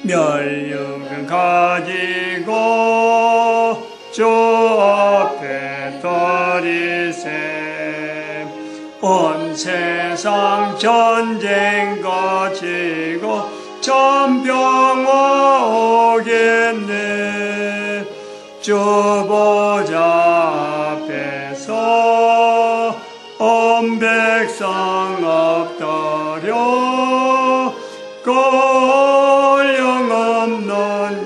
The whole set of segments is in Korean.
멸육을 가지고 주 앞에 드리세. 온 세상 전쟁 거치고 전병화 오겠네. 주 보좌 앞에서 온 백성 엎드려 꼴령없는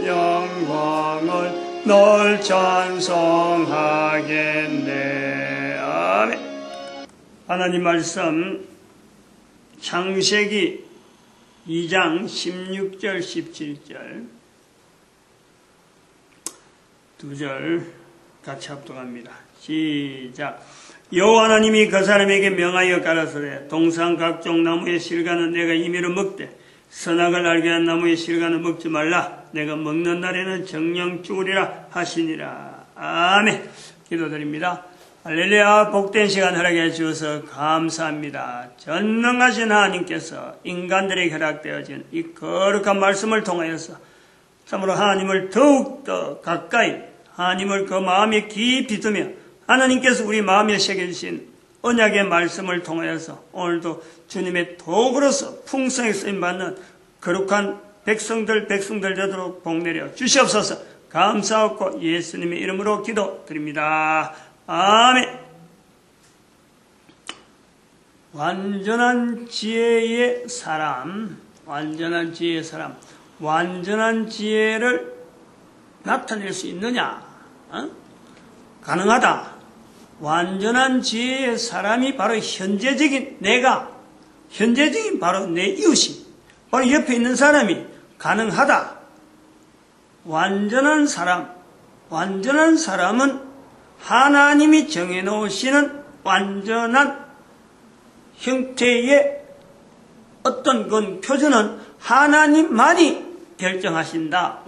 영광을 널 찬송하겠네. 아멘. 하나님 말씀 창세기 2장 16절 17절 2절 같이 합독합니다. 시작. 여호와 하나님이 그 사람에게 명하여 가라사대 동산 각종 나무의 실과는 내가 임의로 먹되 선악을 알게 한 나무의 실과는 먹지 말라. 내가 먹는 날에는 정령 죽으리라 하시니라. 아멘. 기도드립니다. 할렐루야. 복된 시간 허락해 주셔서 감사합니다. 전능하신 하나님께서 인간들에게 허락되어진 이 거룩한 말씀을 통하여서 참으로 하나님을 더욱더 가까이 하나님을 그 마음에 깊이 두며 하나님께서 우리 마음에 새겨주신 언약의 말씀을 통하여서 오늘도 주님의 도구로서 풍성히 쓰임받는 거룩한 백성들 되도록 복내려 주시옵소서. 감사하고 예수님의 이름으로 기도드립니다. 아멘. 완전한 지혜의 사람, 완전한 지혜를 나타낼 수 있느냐? 가능하다. 완전한 지혜의 사람이 바로 현재적인 바로 내 이웃이, 바로 옆에 있는 사람이 가능하다. 완전한 사람은 하나님이 정해놓으시는 완전한 형태의 어떤 그 표준은 하나님만이 결정하신다.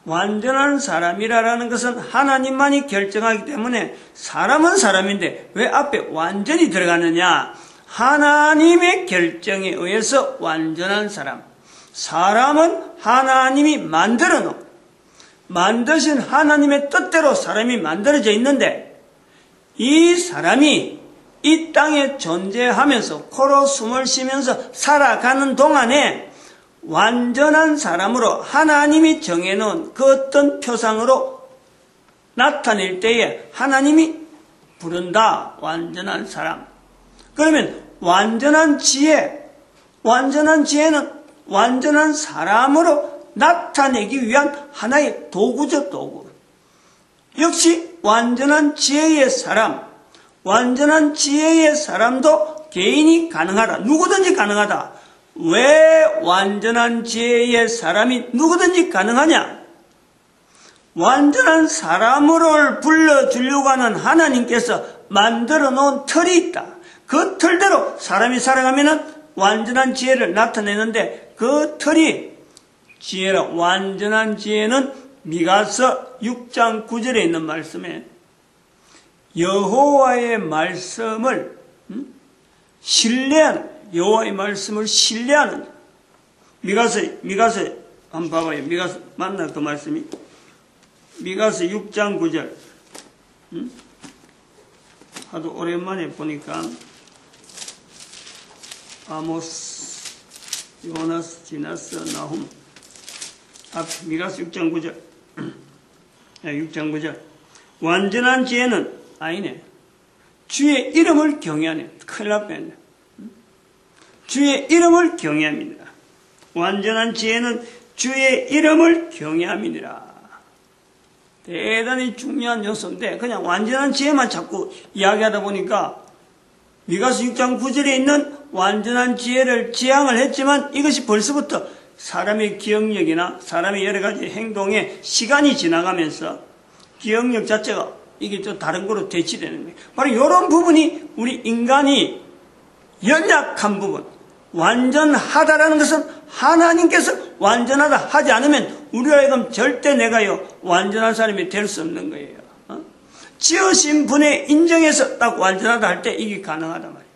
완전한 사람이라는 것은 하나님만이 결정하기 때문에 사람은 사람인데 왜 앞에 완전히 들어가느냐? 하나님의 결정에 의해서 완전한 사람은 하나님이 만드신 하나님의 뜻대로 사람이 만들어져 있는데 이 사람이 이 땅에 존재하면서 코로 숨을 쉬면서 살아가는 동안에 완전한 사람으로 하나님이 정해놓은 그 어떤 표상으로 나타낼 때에 하나님이 부른다. 완전한 사람. 그러면 완전한 지혜는 완전한 사람으로 나타내기 위한 하나의 도구죠, 도구. 역시 완전한 지혜의 사람도 개인이 가능하다. 누구든지 가능하다. 왜 완전한 지혜의 사람이 누구든지 가능하냐? 완전한 사람으로 불러주려고 하는 하나님께서 만들어 놓은 틀이 있다. 그 틀대로 사람이 살아가면은 완전한 지혜를 나타내는데 그 틀이 완전한 지혜는 미가서 6장 9절에 있는 말씀에 여호와의 말씀을 신뢰하는 미가서 한번 봐봐요. 미가서 맞나 그 말씀이? 미가서 6장 9절. 하도 오랜만에 보니까 아모스, 요나스, 지나스, 나훔. 미가서 6장 9절. 6장 9절. 완전한 지혜는 아니네. 주의 이름을 경외하네. 큰일 날 뻔했네. 주의 이름을 경외함이니라. 완전한 지혜는 주의 이름을 경외함이니라. 대단히 중요한 요소인데 그냥 완전한 지혜만 자꾸 이야기하다 보니까 미가서 6장 9절에 있는 완전한 지혜를 지향을 했지만 이것이 벌써부터 사람의 기억력이나 사람의 여러 가지 행동에 시간이 지나가면서 기억력 자체가 이게 또 다른 거로 대치되는 거예요. 바로 이런 부분이 우리 인간이 연약한 부분, 완전하다라는 것은 하나님께서 완전하다 하지 않으면 우리가 하여금 절대 내가요 완전한 사람이 될 수 없는 거예요. 지으신 분의 인정해서 딱 완전하다 할 때 이게 가능하단 말이에요.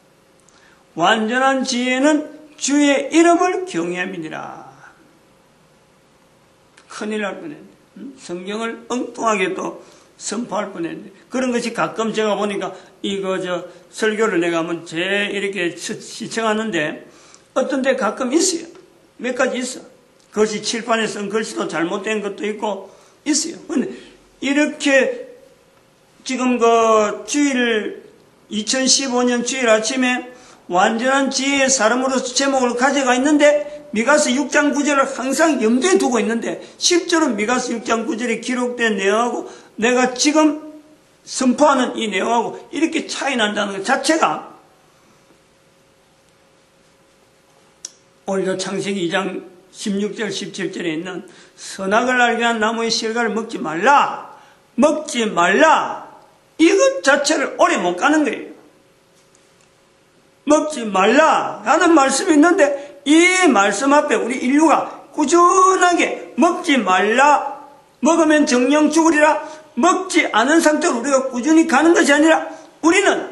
완전한 지혜는 주의 이름을 경외함이니라. 큰일 날 뻔했네. 성경을 엉뚱하게 또 선포할 뻔했네. 그런 것이 가끔 제가 보니까 설교를 내가 한번 이렇게 시청하는데 어떤 데 가끔 있어요. 몇 가지 있어. 글씨 칠판에 쓴 글씨도 잘못된 것도 있고 있어요. 근데 이렇게 지금 2015년 주일 아침에 완전한 지혜의 사람으로서 제목을 가져가 있는데 미가서 6장 9절을 항상 염두에 두고 있는데 10절은 미가서 6장 9절에 기록된 내용하고 내가 지금 선포하는 이 내용하고 이렇게 차이 난다는 것 자체가 오히려 창세기 2장 16절 17절에 있는 선악을 알게 한 나무의 실과를 먹지 말라 이것 자체를 오래 못 가는 거예요. 먹지 말라 라는 말씀이 있는데 이 말씀 앞에 우리 인류가 꾸준하게 먹지 말라, 먹으면 정령 죽으리라, 먹지 않은 상태로 우리가 꾸준히 가는 것이 아니라 우리는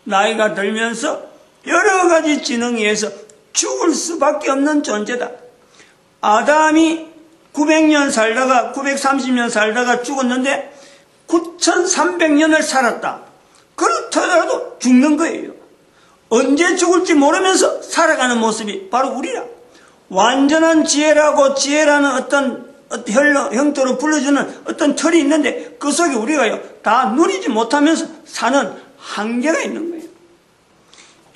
나이가 들면서 여러 가지 지능에 의해서 죽을 수밖에 없는 존재다. 아담이 900년 살다가 930년 살다가 죽었는데 9300년을 살았다. 그렇더라도 죽는 거예요. 언제 죽을지 모르면서 살아가는 모습이 바로 우리라. 완전한 지혜라는 어떤 형태로 불러주는 어떤 틀이 있는데 그 속에 우리가요 다 누리지 못하면서 사는 한계가 있는 거예요.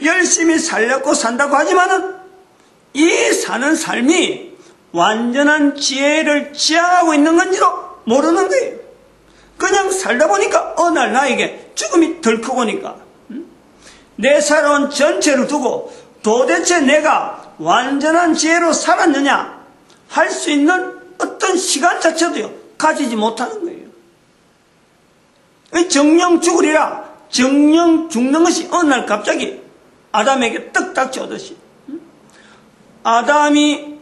열심히 살려고 산다고 하지만은 이 사는 삶이 완전한 지혜를 지향하고 있는 건지도 모르는 거예요. 그냥 살다 보니까 어느 날 나에게 죽음이 덜컥 오니까 내 살아온 전체를 두고 도대체 내가 완전한 지혜로 살았느냐 할 수 있는 어떤 시간 자체도요 가지지 못하는 거예요. 정령 죽으리라, 정령 죽는 것이 어느 날 갑자기 아담에게 떡 닥쳐오듯이 아담이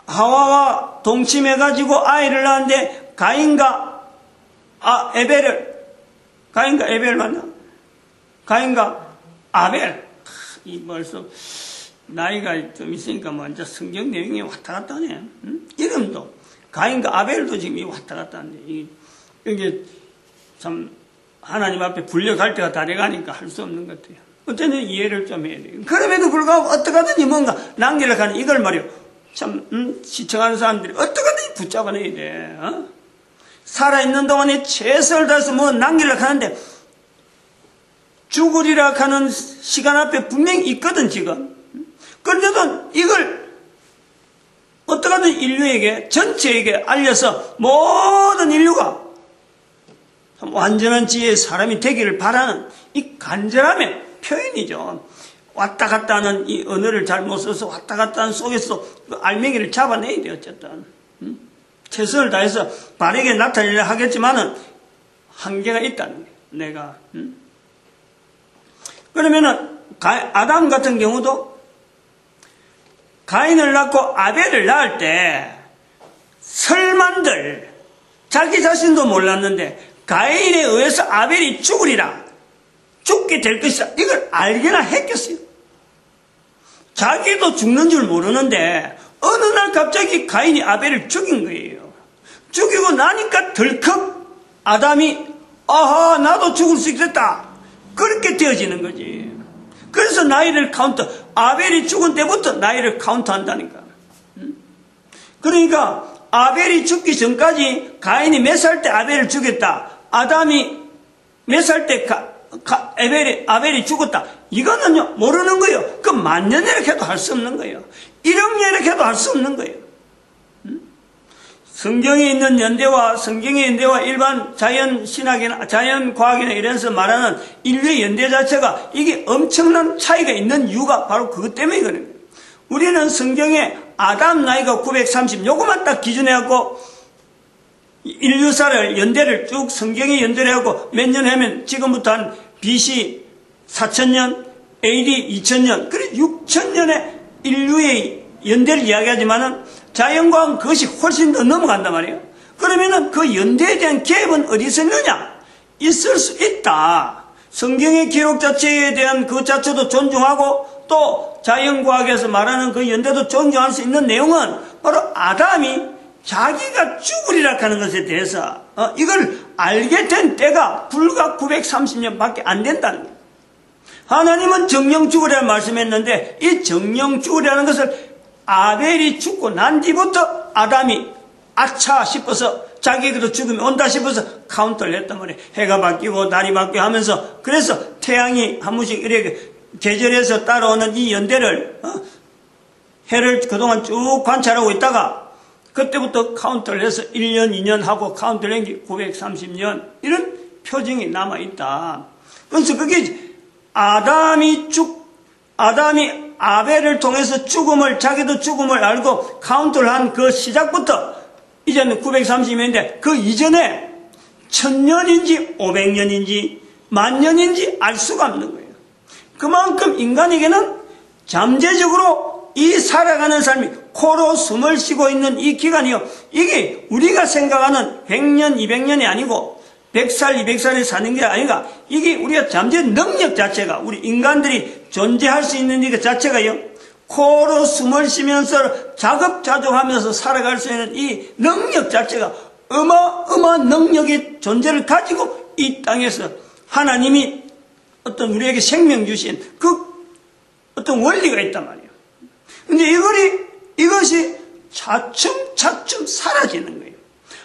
하와와 동침해가지고 아이를 낳았는데 가인과 에벨 맞나? 가인과 아벨. 이 벌써 나이가 좀 있으니까 완전 성경 내용이 왔다 갔다 하네. 이름도 가인과 아벨도 지금 왔다 갔다 하네. 이게 참 하나님 앞에 불려갈 때가 다 돼가니까 할 수 없는 것 같아요. 어쨌든 이해를 좀 해야 돼요. 그럼에도 불구하고 어떡하든지 뭔가 낭기를 가는 이걸 말이요. 참 시청하는 사람들이 어떡하든지 붙잡아내야 돼. 살아있는 동안에 최선을 다해서 뭐 낭기를 하는데 죽으리라 하는 시간 앞에 분명히 있거든 지금. 그런데도 이걸 어떡하든 인류에게 전체에게 알려서 모든 인류가 완전한 지혜의 사람이 되기를 바라는 이 간절함의 표현이죠. 왔다 갔다 하는 이 언어를 잘못 써서 왔다 갔다 하는 속에서 그 알맹이를 잡아내야 돼요. 어쨌든 최선을 다해서 바르게 나타내려 하겠지만은 한계가 있다는 거예요. 내가 그러면은 아담 같은 경우도 가인을 낳고 아벨을 낳을 때 설만들 자기 자신도 몰랐는데 가인에 의해서 아벨이 죽게 될 것이다. 이걸 알게나 했겠어요. 자기도 죽는 줄 모르는데 어느 날 갑자기 가인이 아벨을 죽인 거예요. 죽이고 나니까 덜컥 아담이 아하 나도 죽을 수 있겠다. 그렇게 되어지는 거지. 그래서 나이를 아벨이 죽은 때부터 나이를 카운트한다니까. 그러니까 아벨이 죽기 전까지 가인이 몇 살 때 아벨을 죽였다. 아담이 몇 살 때 아벨이 죽었다. 이거는요 모르는 거예요. 그 만년 이렇게 해도 할 수 없는 거예요. 1억 년 이렇게 해도 할 수 없는 거예요. 성경에 있는 연대와 성경의 연대와 일반 자연신학이나 자연과학이나 이런서 말하는 인류의 연대 자체가 이게 엄청난 차이가 있는 이유가 바로 그것 때문이거든요. 우리는 성경에 아담 나이가 930 요것만 딱 기준해갖고 인류사를 연대를 쭉 성경에 연대를 하고 몇 년 하면 지금부터 한 BC 4000년, AD 2000년, 그래 6000년의 인류의 연대를 이야기하지만은 자연과학은 그것이 훨씬 더 넘어간단 말이에요. 그러면은 그 연대에 대한 갭은 어디서 있느냐? 있을 수 있다. 성경의 기록 자체에 대한 그 자체도 존중하고 또 자연과학에서 말하는 그 연대도 존중할 수 있는 내용은 바로 아담이 자기가 죽으리라 하는 것에 대해서 이걸 알게 된 때가 불과 930년밖에 안 된다는 거예요. 하나님은 정령 죽으리라 말씀했는데 이 정령 죽으리라는 것을 아벨이 죽고 난 뒤부터 아담이 아차 싶어서 자기에게도 죽음이 온다 싶어서 카운터를 했단 말이에요. 해가 바뀌고 달이 바뀌고 하면서 그래서 태양이 한 번씩 이렇게 계절에서 따라오는 이 연대를 해를 그동안 쭉 관찰하고 있다가 그때부터 카운터를 해서 1년 2년 하고 카운터를 한 게 930년 이런 표징이 남아있다. 그래서 그게 아담이 아벨을 통해서 자기도 죽음을 알고 카운터를 한 그 시작부터 이제는 930년인데 그 이전에 1000년인지 500년인지 만년인지 알 수가 없는 거예요. 그만큼 인간에게는 잠재적으로 이 살아가는 삶이 코로 숨을 쉬고 있는 이 기간이요. 이게 우리가 생각하는 100년, 200년이 아니고 100살, 200살에 사는 게 아니라 이게 우리가 잠재 능력 자체가 우리 인간들이 존재할 수 있는 이 자체가요. 코로 숨을 쉬면서 자급자족하면서 살아갈 수 있는 이 능력 자체가 어마어마한 능력의 존재를 가지고 이 땅에서 하나님이 어떤 우리에게 생명 주신 그 어떤 원리가 있단 말이에요. 근데 이것이 차츰차츰 사라지는 거예요.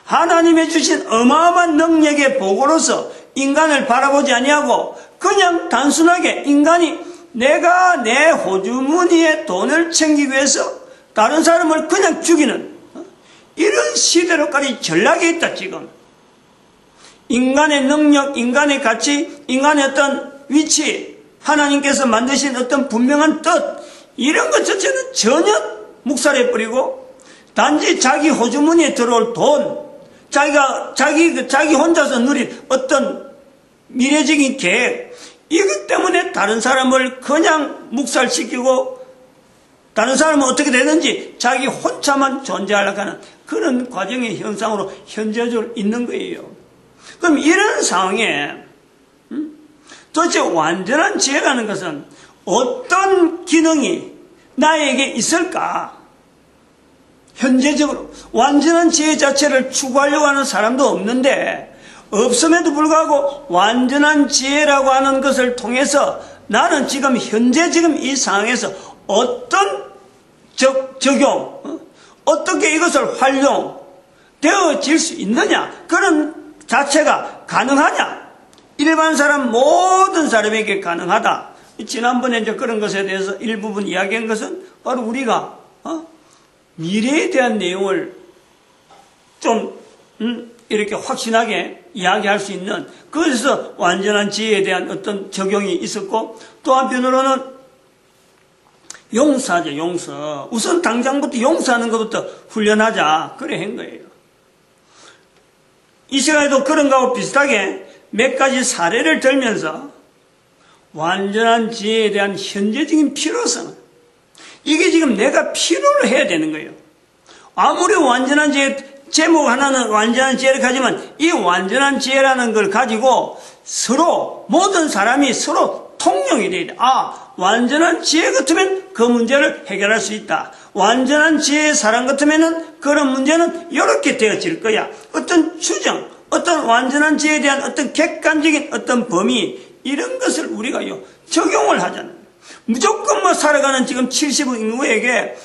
하나님의 주신 어마어마한 능력의 보고로서 인간을 바라보지 아니하고 그냥 단순하게 인간이 내가 내 호주머니에 돈을 챙기기 위해서 다른 사람을 그냥 죽이는 이런 시대로까지 전락해 있다 지금. 인간의 능력, 인간의 가치, 인간의 어떤 위치, 하나님께서 만드신 어떤 분명한 뜻 이런 것 자체는 전혀 묵살해버리고 단지 자기 호주머니에 들어올 돈, 자기 혼자서 누릴 어떤 미래적인 계획 이것 때문에 다른 사람을 그냥 묵살시키고 다른 사람은 어떻게 되는지 자기 혼자만 존재하려고 하는 그런 과정의 현상으로 현재적으로 있는 거예요. 그럼 이런 상황에 도대체 완전한 지혜라는 것은 어떤 기능이 나에게 있을까? 현재적으로 완전한 지혜 자체를 추구하려고 하는 사람도 없는데 없음에도 불구하고 완전한 지혜라고 하는 것을 통해서 나는 지금 현재 지금 이 상황에서 어떤 적용, 어떻게 이것을 활용되어질 수 있느냐, 그런 자체가 가능하냐? 일반 사람 모든 사람에게 가능하다. 지난번에 이제 그런 것에 대해서 일부분 이야기한 것은 바로 우리가 미래에 대한 내용을 좀 이렇게 확신하게 이야기할 수 있는 그래서 완전한 지혜에 대한 어떤 적용이 있었고 또 한편으로는 용서하자. 용서. 우선 당장부터 용서하는 것부터 훈련하자. 그래 한 거예요. 이 시간에도 그런 거하고 비슷하게 몇 가지 사례를 들면서 완전한 지혜에 대한 현재적인 필요성 이게 지금 내가 필요로 해야 되는 거예요. 아무리 완전한 지혜 제목 하나는 완전한 지혜를 가지만 이 완전한 지혜라는 걸 가지고 서로 모든 사람이 서로 통용이 돼야 돼. 완전한 지혜 같으면 그 문제를 해결할 수 있다. 완전한 지혜의 사람 같으면 그런 문제는 이렇게 되어질 거야. 어떤 추정, 어떤 완전한 지혜에 대한 어떤 객관적인 어떤 범위 이런 것을 우리가요 적용을 하잖아요. 무조건 살아가는 지금 70억 인구에게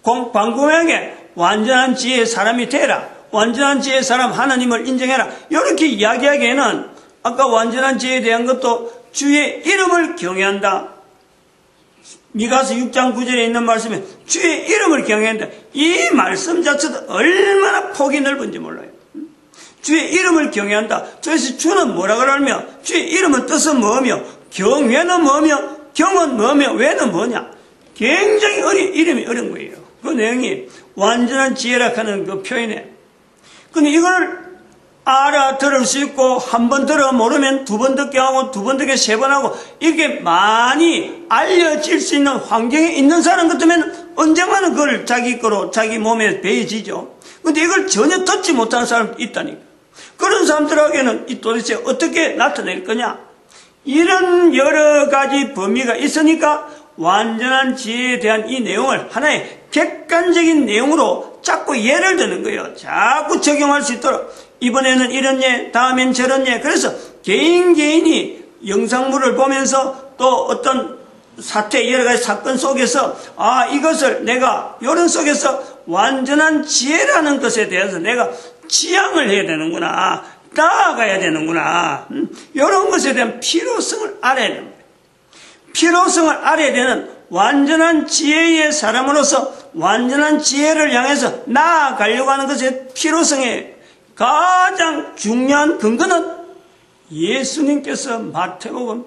광범위하게 완전한 지혜의 사람이 되라. 완전한 지혜의 사람 하나님을 인정해라. 이렇게 이야기하기에는 아까 완전한 지혜에 대한 것도 주의 이름을 경외한다. 미가서 6장 9절에 있는 말씀에 주의 이름을 경외한다. 이 말씀 자체도 얼마나 폭이 넓은지 몰라요. 주의 이름을 경외한다. 그래서 주는 뭐라 그러며 주의 이름은 뜻은 뭐며 경외는 뭐며 경은 뭐며 외는 뭐냐. 굉장히 이름이 어려운 거예요. 그 내용이 완전한 지혜라 하는 그 표현에. 근데 이걸 알아들을 수 있고 한 번 들어 모르면 두 번 듣게 하고 두 번 듣게 세 번 하고 이렇게 많이 알려질 수 있는 환경에 있는 사람 같으면 언젠가는 그걸 자기 거로 자기 몸에 배어지죠. 근데 이걸 전혀 듣지 못하는 사람도 있다니까. 그런 사람들에게는 이 도대체 어떻게 나타낼 거냐. 이런 여러 가지 범위가 있으니까 완전한 지혜에 대한 이 내용을 하나의 객관적인 내용으로 자꾸 예를 드는 거예요. 자꾸 적용할 수 있도록 이번에는 이런 예, 다음엔 저런 예. 그래서 개인이 영상물을 보면서 또 어떤 사태, 여러 가지 사건 속에서 이것을 내가 요런 속에서 완전한 지혜라는 것에 대해서 내가 지향을 해야 되는구나, 나아가야 되는구나, 이런 것에 대한 필요성을 알아야 됩니다. 필요성을 알아야 되는 완전한 지혜의 사람으로서 완전한 지혜를 향해서 나아가려고 하는 것의 필요성의 가장 중요한 근거는 예수님께서 마태복음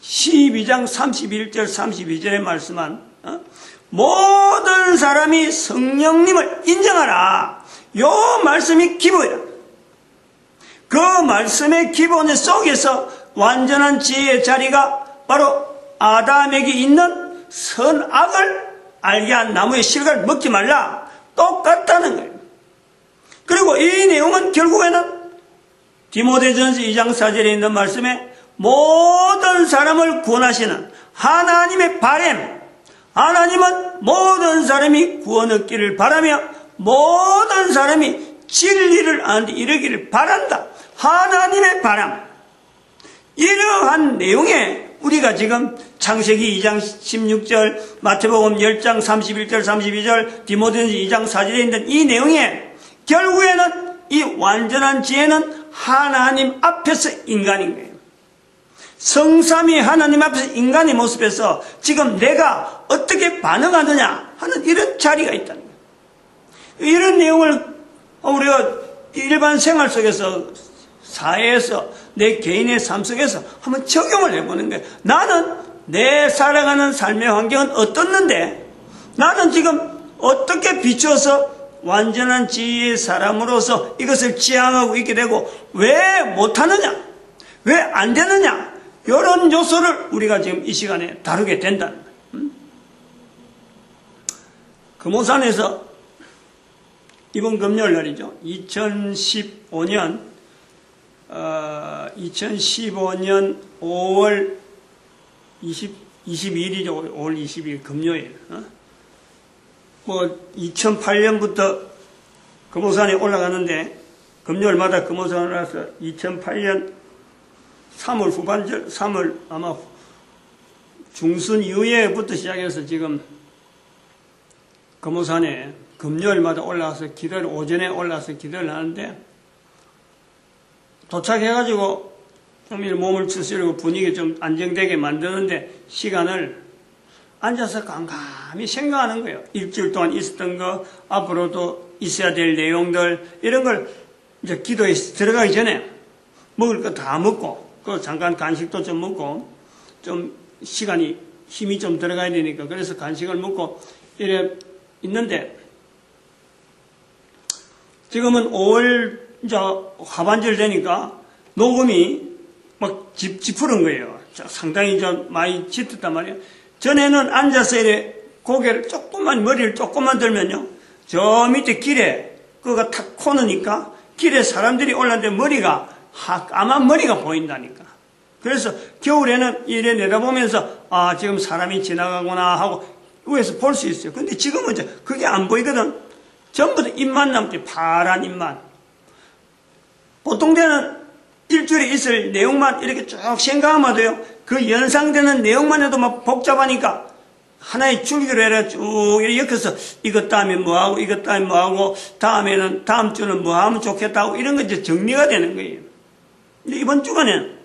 12장 31절 32절에 말씀한 모든 사람이 성령님을 인정하라, 요 말씀이 기본이다. 그 말씀의 기본 속에서 완전한 지혜의 자리가 바로 아담에게 있는 선악을 알게 한 나무의 실과를 먹지 말라, 똑같다는 거예요. 그리고 이 내용은 결국에는 디모데전서 2장 4절에 있는 말씀에 모든 사람을 구원하시는 하나님의 바람, 하나님은 모든 사람이 구원 얻기를 바라며 모든 사람이 진리를 아는데 이르기를 바란다. 하나님의 바람, 이러한 내용에 우리가 지금 창세기 2장 16절, 마태복음 10장 31절 32절, 디모데전서 2장 4절에 있는 이 내용에 결국에는 이 완전한 지혜는 하나님 앞에서 인간인 거예요. 성삼위 하나님 앞에서 인간의 모습에서 지금 내가 어떻게 반응하느냐 하는 이런 자리가 있다는 거예요. 이런 내용을 우리가 일반 생활 속에서, 사회에서, 내 개인의 삶 속에서 한번 적용을 해보는 거예요. 나는 내 살아가는 삶의 환경은 어떻는데 나는 지금 어떻게 비추어서 완전한 지혜의 사람으로서 이것을 지향하고 있게 되고 왜 못하느냐, 왜 안 되느냐, 이런 요소를 우리가 지금 이 시간에 다루게 된다는 거예요. 금오산에서 이번 금요일 날이죠. 2015년 5월 22일이죠. 5월 22일 금요일. 2008년부터 금오산에 올라가는데 금요일마다 금오산에 올라가서 2008년 3월 후반절, 3월 아마 중순 이후에부터 시작해서 지금 금오산에 금요일마다 올라가서 기도를, 오전에 올라가서 기도를 하는데 도착해가지고 좀 몸을 추스리고 분위기 좀 안정되게 만드는데 시간을 앉아서 깜깜히 생각하는 거예요. 일주일 동안 있었던 거, 앞으로도 있어야 될 내용들, 이런 걸 이제 기도에 들어가기 전에 먹을 거 다 먹고, 그 잠깐 간식도 좀 먹고, 좀 시간이, 힘이 좀 들어가야 되니까, 그래서 간식을 먹고 이래 있는데, 지금은 5월 이제 하반절 되니까 녹음이 막 짚푸른 거예요. 상당히 좀 많이 짙었단 말이에요. 전에는 앉아서 이래 고개를 조금만, 머리를 조금만 들면요, 저 밑에 길에 그가 탁 코너니까 길에 사람들이 올랐는데 머리가, 까만 머리가 보인다니까. 그래서 겨울에는 이래 내다보면서 지금 사람이 지나가구나 하고 위에서 볼 수 있어요. 근데 지금은 이제 그게 안 보이거든. 전부 다 입만 남지, 파란 입만. 보통 때는 일주일에 있을 내용만 이렇게 쭉 생각하면 돼요. 그 연상되는 내용만 해도 막 복잡하니까 하나의 줄기로 해라 쭉 엮여서 이것 다음에 뭐하고 이것 다음에 뭐하고 다음에는 다음 주는 뭐하면 좋겠다고 이런 거 이제 정리가 되는 거예요. 근데 이번 주간에는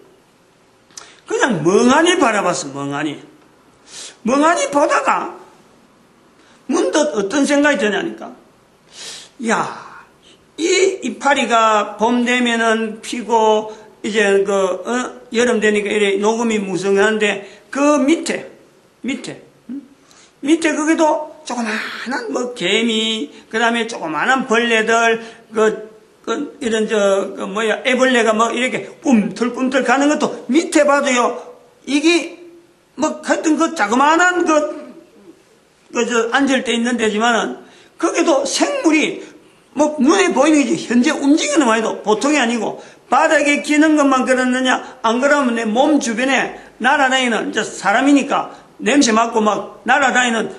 그냥 멍하니 바라봤어. 멍하니 보다가 문득 어떤 생각이 드냐니까, 야, 이 이파리가 봄 되면은 피고 이제 여름 되니까 이래 녹음이 무성한데 그 밑에 거기도 조그마한 뭐 개미, 그 다음에 조그마한 벌레들, 이런 애벌레가 뭐 이렇게 꿈틀꿈틀 가는 것도 밑에 봐도요, 이게 뭐 하여튼 그 자그마한 앉을 때 있는 데지만은 거기도 생물이 뭐 눈에 보이는 게 현재 움직이는 말도 보통이 아니고, 바닥에 기는 것만 그렇느냐, 안 그러면 내 몸 주변에 날아다니는 이제 사람이니까 냄새 맡고 막 날아다니는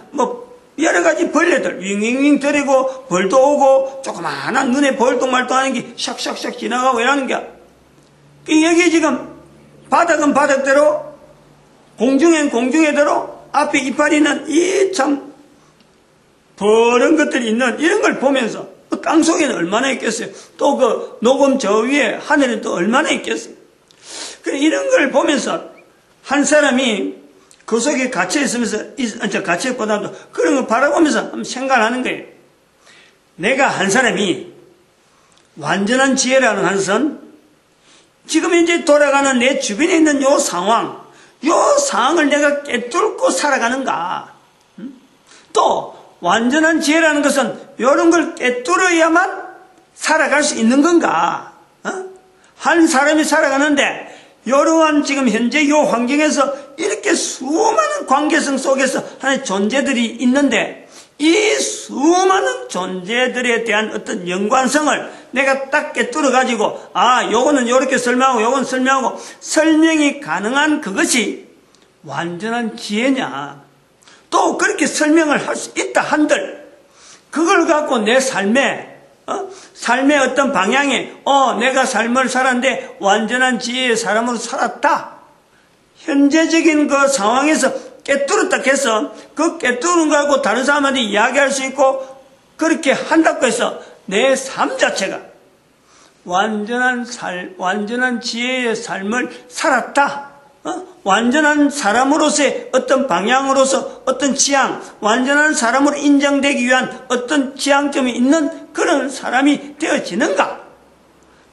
여러 가지 벌레들 윙윙윙 들이고 벌도 오고 조그마한 눈에 벌똥말똥하는 게 샥샥샥 지나가고 이러는 게 여기 지금 바닥은 바닥대로 공중엔 공중에대로 앞에 이파리는 이 참 버런 것들이 있는 이런 걸 보면서 땅 속에는 얼마나 있겠어요. 또 그 녹음 저 위에 하늘에 또 얼마나 있겠어요. 이런 걸 보면서 한 사람이 그 속에 갇혀 있으면서, 갇혀 있보다도 그런 거 바라보면서 한번 생각하는 거예요. 내가 한 사람이 완전한 지혜라는 것은 지금 이제 돌아가는 내 주변에 있는 요 상황을 내가 깨뚫고 살아가는가. 또 완전한 지혜라는 것은 이런 걸 깨뚫어야만 살아갈 수 있는 건가. 한 사람이 살아가는데 이러한 지금 현재 이 환경에서 이렇게 수많은 관계성 속에서 하나의 존재들이 있는데 이 수많은 존재들에 대한 어떤 연관성을 내가 딱 깨뚫어 가지고 요거는 이렇게 설명하고 요건 설명하고 설명이 가능한 그것이 완전한 지혜냐. 또 그렇게 설명을 할 수 있다 한들 그걸 갖고 내 삶의 어떤 방향에 내가 삶을 살았는데 완전한 지혜의 사람으로 살았다. 현재적인 그 상황에서 깨뚫었다 해서 그 깨뚫은 거 갖고 다른 사람한테 이야기할 수 있고 그렇게 한다고 해서 내 삶 자체가 완전한 지혜의 삶을 살았다. 완전한 사람으로서의 어떤 방향으로서 어떤 지향, 완전한 사람으로 인정되기 위한 어떤 지향점이 있는 그런 사람이 되어지는가?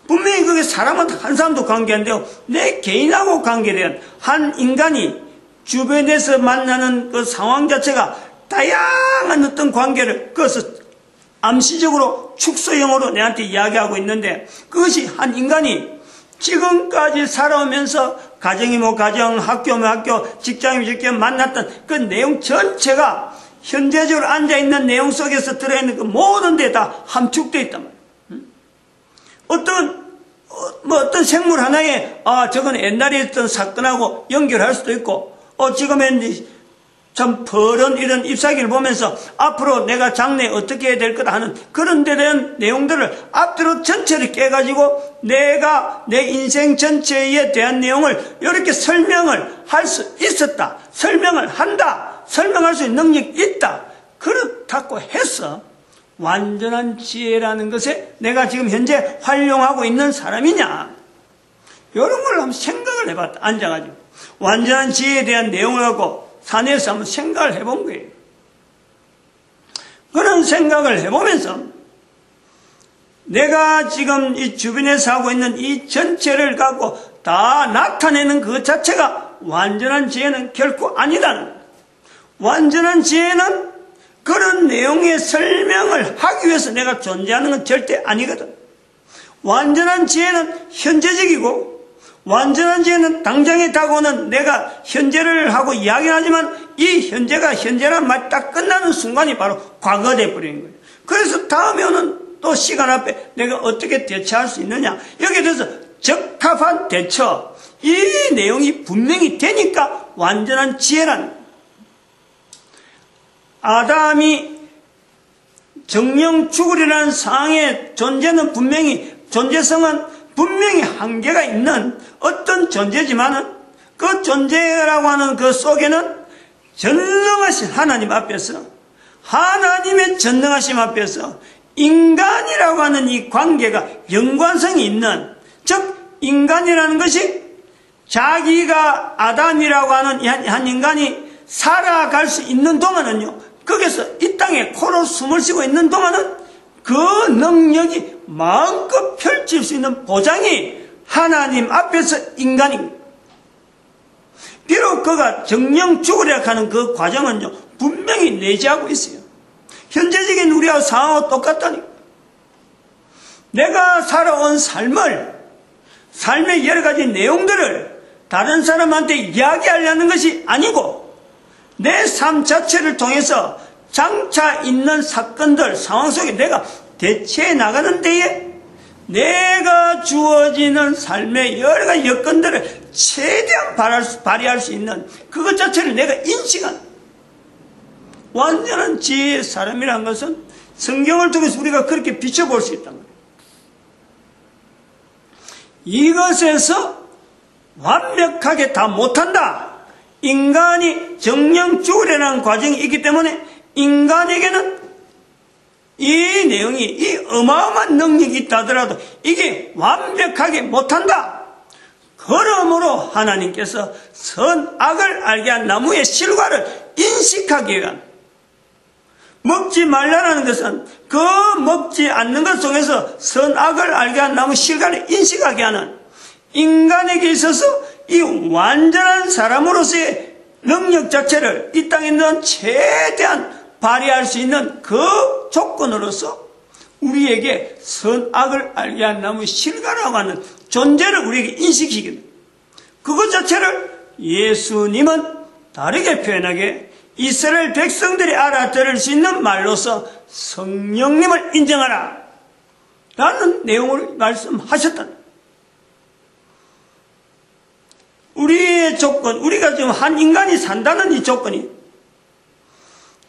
분명히 그게 사람한테 한 사람도 관계 안 되고 내 개인하고 관계된 한 인간이 주변에서 만나는 그 상황 자체가 다양한 어떤 관계를 그것을 암시적으로 축소형으로 내한테 이야기하고 있는데 그것이 한 인간이 지금까지 살아오면서 가정이 가정, 학교면 학교, 직장이면 직장 만났던 그 내용 전체가 현재적으로 앉아있는 내용 속에서 들어있는 그 모든 데 다 함축되어 있단 말이에요. 어떤 생물 하나에 저건 옛날에 있던 사건하고 연결할 수도 있고 지금은 참 버런 이런 잎사귀를 보면서 앞으로 내가 장래에 어떻게 해야 될 거다 하는 그런 데 대한 내용들을 앞뒤로 전체를 깨가지고 내가 내 인생 전체에 대한 내용을 이렇게 설명을 할 수 있었다. 설명을 한다. 설명할 수 있는 능력이 있다. 그렇다고 해서 완전한 지혜라는 것에 내가 지금 현재 활용하고 있는 사람이냐. 이런 걸 한번 생각을 해봤다. 앉아가지고. 완전한 지혜에 대한 내용을 갖고 산에서 한번 생각을 해본 거예요. 그런 생각을 해보면서 내가 지금 이 주변에서 하고 있는 이 전체를 갖고 다 나타내는 그 자체가 완전한 지혜는 결코 아니다는 거예요. 완전한 지혜는 그런 내용의 설명을 하기 위해서 내가 존재하는 건 절대 아니거든. 완전한 지혜는 현재적이고 완전한 지혜는 당장에 다가오는 내가 현재를 하고 이야기하지만 이 현재가 현재란 말이 딱 끝나는 순간이 바로 과거가 되어버리는 거예요. 그래서 다음에 오는 또 시간 앞에 내가 어떻게 대처할 수 있느냐. 여기에 대해서 적합한 대처, 이 내용이 분명히 되니까 완전한 지혜라는 거예요. 아담이 정령 죽으리라는 상황의 존재는 존재성은 분명히 한계가 있는 어떤 존재지만은 그 존재라고 하는 그 속에는 전능하신 하나님 앞에서 하나님의 전능하심 앞에서 인간이라고 하는 이 관계가 연관성이 있는 즉 인간이라는 것이 자기가 아담이라고 하는 한 인간이 살아갈 수 있는 동안은요 거기서 이 땅에 코로 숨을 쉬고 있는 동안은 그 능력이 마음껏 펼칠 수 있는 보장이 하나님 앞에서 인간입니다. 비록 그가 정령 죽으려 하는 그 과정은요 분명히 내재하고 있어요. 현재적인 우리와 상황과 똑같다니까. 내가 살아온 삶의 여러 가지 내용들을 다른 사람한테 이야기하려는 것이 아니고 내 삶 자체를 통해서 장차 있는 사건들, 상황 속에 내가 대처해 나가는 데에 내가 주어지는 삶의 여러 가지 여건들을 최대한 발휘할 수 있는 그것 자체를 내가 인식한 완전한 지혜의 사람이라는 것은 성경을 통해서 우리가 그렇게 비춰볼 수 있단 말이에요. 이것에서 완벽하게 다 못한다. 인간이 정령 죽으려는 과정이 있기 때문에 인간에게는 이 내용이, 이 어마어마한 능력이 있다 하더라도 이게 완벽하게 못한다. 그러므로 하나님께서 선악을 알게 한 나무의 실과를 인식하기 위한, 먹지 말라는 것은 그 먹지 않는 것 속에서 선악을 알게 한 나무 실과를 인식하게 하는 인간에게 있어서 이 완전한 사람으로서의 능력 자체를 이 땅에 있는 최대한 발휘할 수 있는 그 조건으로서 우리에게 선악을 알게 한 나무의 실과라고 하는 존재를 우리에게 인식시키게 됩니다. 그것 자체를 예수님은 다르게 표현하게 이스라엘 백성들이 알아들을 수 있는 말로서 성령님을 인정하라 라는 내용을 말씀하셨다. 우리의 조건, 우리가 지금 한 인간이 산다는 이 조건이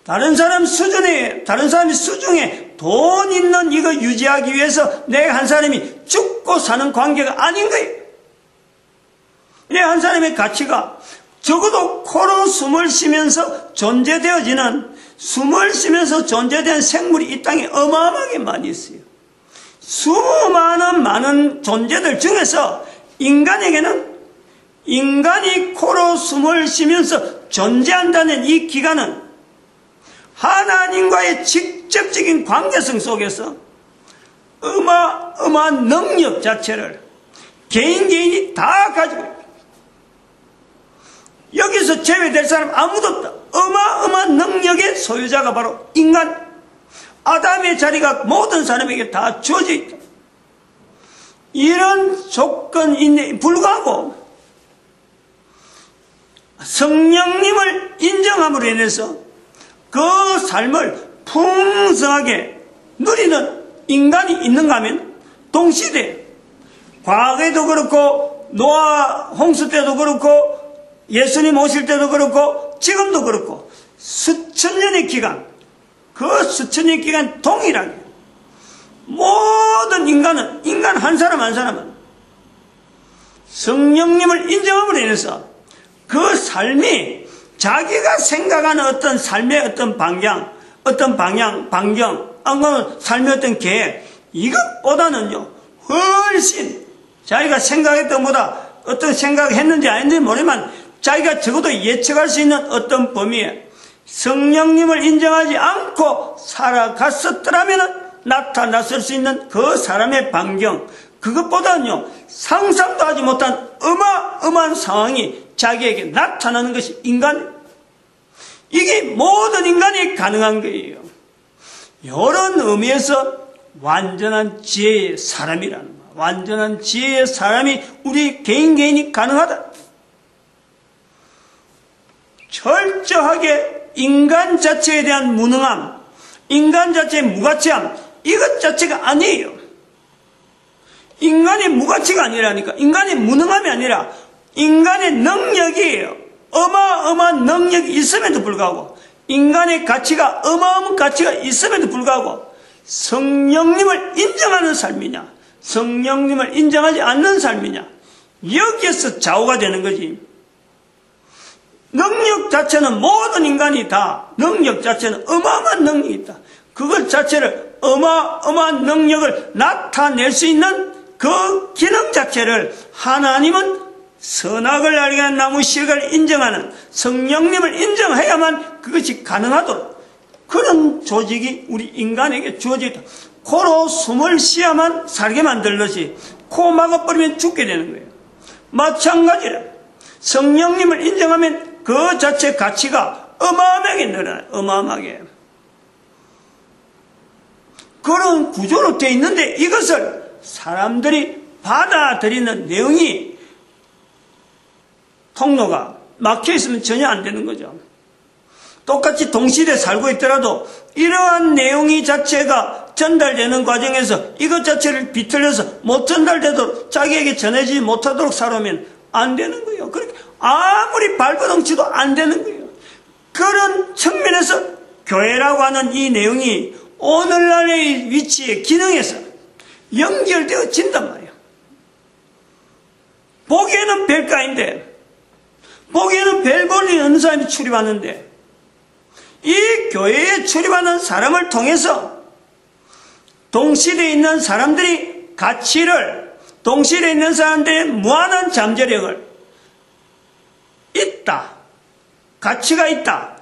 다른 사람이 수중에 돈 있는 이거 유지하기 위해서 내가 한 사람이 죽고 사는 관계가 아닌 거예요. 내 한 사람의 가치가 적어도 코로 숨을 쉬면서 존재되어지는, 숨을 쉬면서 존재되는 생물이 이 땅에 어마어마하게 많이 있어요. 수많은 많은 존재들 중에서 인간에게는 인간이 코로 숨을 쉬면서 존재한다는 이 기간은 하나님과의 직접적인 관계성 속에서 어마어마한 능력 자체를 개인이 다 가지고 있다. 여기서 제외될 사람 아무도 없다. 어마어마한 능력의 소유자가 바로 인간, 아담의 자리가 모든 사람에게 다 주어져 있다. 이런 조건에 불구하고 성령님을 인정함으로 인해서 그 삶을 풍성하게 누리는 인간이 있는가 하면 동시대에 과거에도 그렇고 노아 홍수 때도 그렇고 예수님 오실 때도 그렇고 지금도 그렇고 수천 년의 기간, 그 수천 년의 기간 동일하게 모든 인간은, 인간 한 사람 한 사람은 성령님을 인정함으로 인해서 그 삶이 자기가 생각하는 어떤 삶의 어떤 방향, 삶의 어떤 계획, 이것보다는요, 훨씬 자기가 생각했던 것보다 어떤 생각했는지 아닌지 모르지만 자기가 적어도 예측할 수 있는 어떤 범위에 성령님을 인정하지 않고 살아갔었더라면 나타났을 수 있는 그 사람의 반경, 그것보다는요, 상상도 하지 못한 어마어마한 상황이 자기에게 나타나는 것이 인간, 이게 모든 인간이 가능한 거예요. 이런 의미에서 완전한 지혜의 사람이라는 거예요. 완전한 지혜의 사람이 우리 개인이 가능하다. 철저하게 인간 자체에 대한 무능함, 인간 자체의 무가치함, 이것 자체가 아니에요. 인간의 무가치가 아니라니까. 인간의 무능함이 아니라 인간의 능력이에요. 어마어마한 능력이 있음에도 불구하고, 인간의 가치가 어마어마한 가치가 있음에도 불구하고 성령님을 인정하는 삶이냐, 성령님을 인정하지 않는 삶이냐, 여기에서 좌우가 되는 거지. 능력 자체는 모든 인간이 다, 능력 자체는 어마어마한 능력이 있다. 그것 자체를, 어마어마한 능력을 나타낼 수 있는 그 기능 자체를 하나님은 선악을 알게 한 나무 실과를 인정하는 성령님을 인정해야만 그것이 가능하도록 그런 조직이 우리 인간에게 주어져 있다. 코로 숨을 쉬어야만 살게 만들듯이 코 막아버리면 죽게 되는 거예요. 마찬가지로 성령님을 인정하면 그 자체 가치가 어마어마하게 늘어나요. 어마어마하게. 그런 구조로 되어 있는데 이것을 사람들이 받아들이는 내용이 통로가 막혀있으면 전혀 안 되는 거죠. 똑같이 동시대에 살고 있더라도 이러한 내용이 자체가 전달되는 과정에서 이것 자체를 비틀려서 못 전달되도록 자기에게 전해지지 못하도록 살아오면 안 되는 거예요. 그렇게 아무리 발버둥치도 안 되는 거예요. 그런 측면에서 교회라고 하는 이 내용이 오늘날의 위치에 기능에서 연결되어진단 말이에요. 보기에는 별가인데, 보기에는 별 볼일 없는 사람이 출입하는데, 이 교회에 출입하는 사람을 통해서 동시대에 있는 사람들이 가치를, 동시대에 있는 사람들의 무한한 잠재력을 있다, 가치가 있다,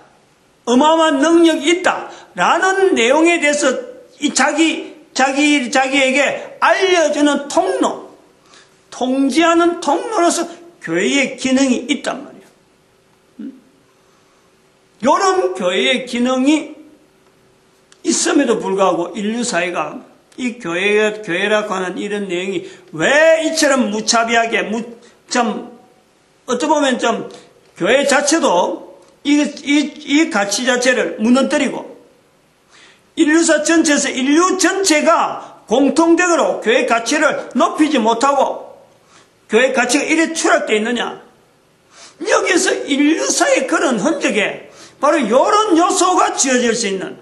어마어마한 능력이 있다 라는 내용에 대해서 자기에게 알려주는 통로, 통지하는 통로로서 교회의 기능이 있단 말이에요. 이런 교회의 기능이 있음에도 불구하고 인류 사회가 이 교회라고 하는 이런 내용이 왜 이처럼 무차비하게, 어떻게 보면 교회 자체도 이 가치 자체를 무너뜨리고 인류사 전체에서 인류 전체가 공통적으로 교회 가치를 높이지 못하고 교회 가치가 이래 추락되어 있느냐. 여기서 인류사의 그런 흔적에 바로 이런 요소가 지어질 수 있는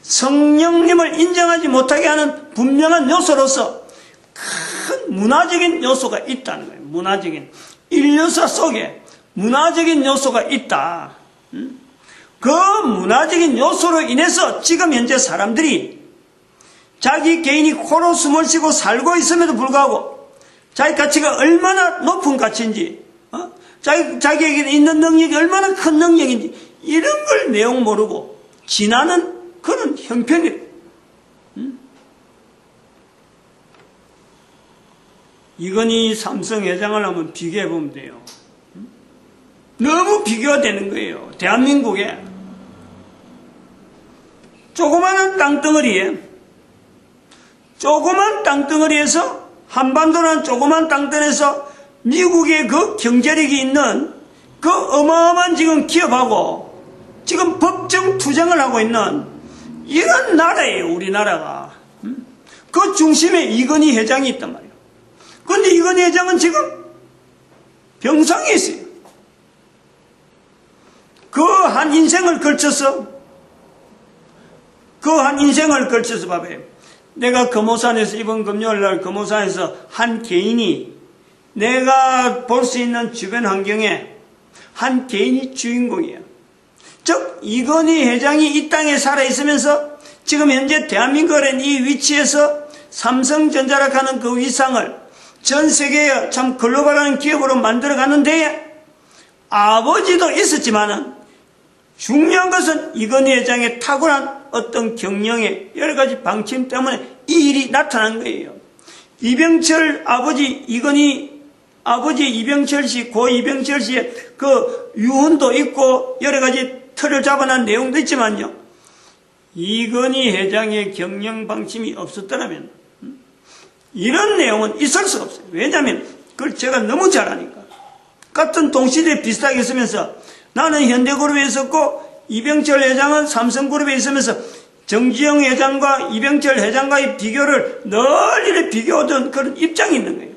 성령님을 인정하지 못하게 하는 분명한 요소로서 큰 문화적인 요소가 있다는 거예요. 문화적인. 인류사 속에 문화적인 요소가 있다. 그 문화적인 요소로 인해서 지금 현재 사람들이 자기 개인이 코로 숨을 쉬고 살고 있음에도 불구하고 자기 가치가 얼마나 높은 가치인지, 자기에게 있는 능력이 얼마나 큰 능력인지 이런 걸 내용 모르고 지나는 그런 형편이 이건희 삼성 회장을 한번 비교해 보면 돼요. 너무 비교가 되는 거예요. 대한민국에 조그마한 땅덩어리에서 한반도라는 조그만 땅덩어리에서 미국의 그 경제력이 있는 그 어마어마한 지금 기업하고 지금 법정 투쟁을 하고 있는 이런 나라예요. 우리나라가. 그 중심에 이건희 회장이 있단 말이에요. 그런데 이건희 회장은 지금 병상에 있어요. 그 한 인생을 걸쳐서 봐봐요. 내가 금오산에서 이번 금요일날 금오산에서 한 개인이 내가 볼 수 있는 주변 환경에 한 개인이 주인공이에요. 즉 이건희 회장이 이 땅에 살아있으면서 지금 현재 대한민국의 이 위치에서 삼성전자라고 하는 그 위상을 전 세계에 참 글로벌한 기업으로 만들어가는 데에 아버지도 있었지만은 중요한 것은 이건희 회장의 탁월한 어떤 경영의 여러 가지 방침 때문에 이 일이 나타난 거예요. 이병철 아버지 이병철 씨, 고 이병철 씨의 그 유언도 있고 여러 가지 틀을 잡아놓은 내용도 있지만요. 이건희 회장의 경영 방침이 없었더라면 이런 내용은 있을 수가 없어요. 왜냐하면 그걸 제가 너무 잘 아니까. 같은 동시대에 비슷하게 있으면서 나는 현대그룹에 있었고 이병철 회장은 삼성그룹에 있으면서 정지영 회장과 이병철 회장과의 비교를 널리 비교하던 그런 입장이 있는 거예요.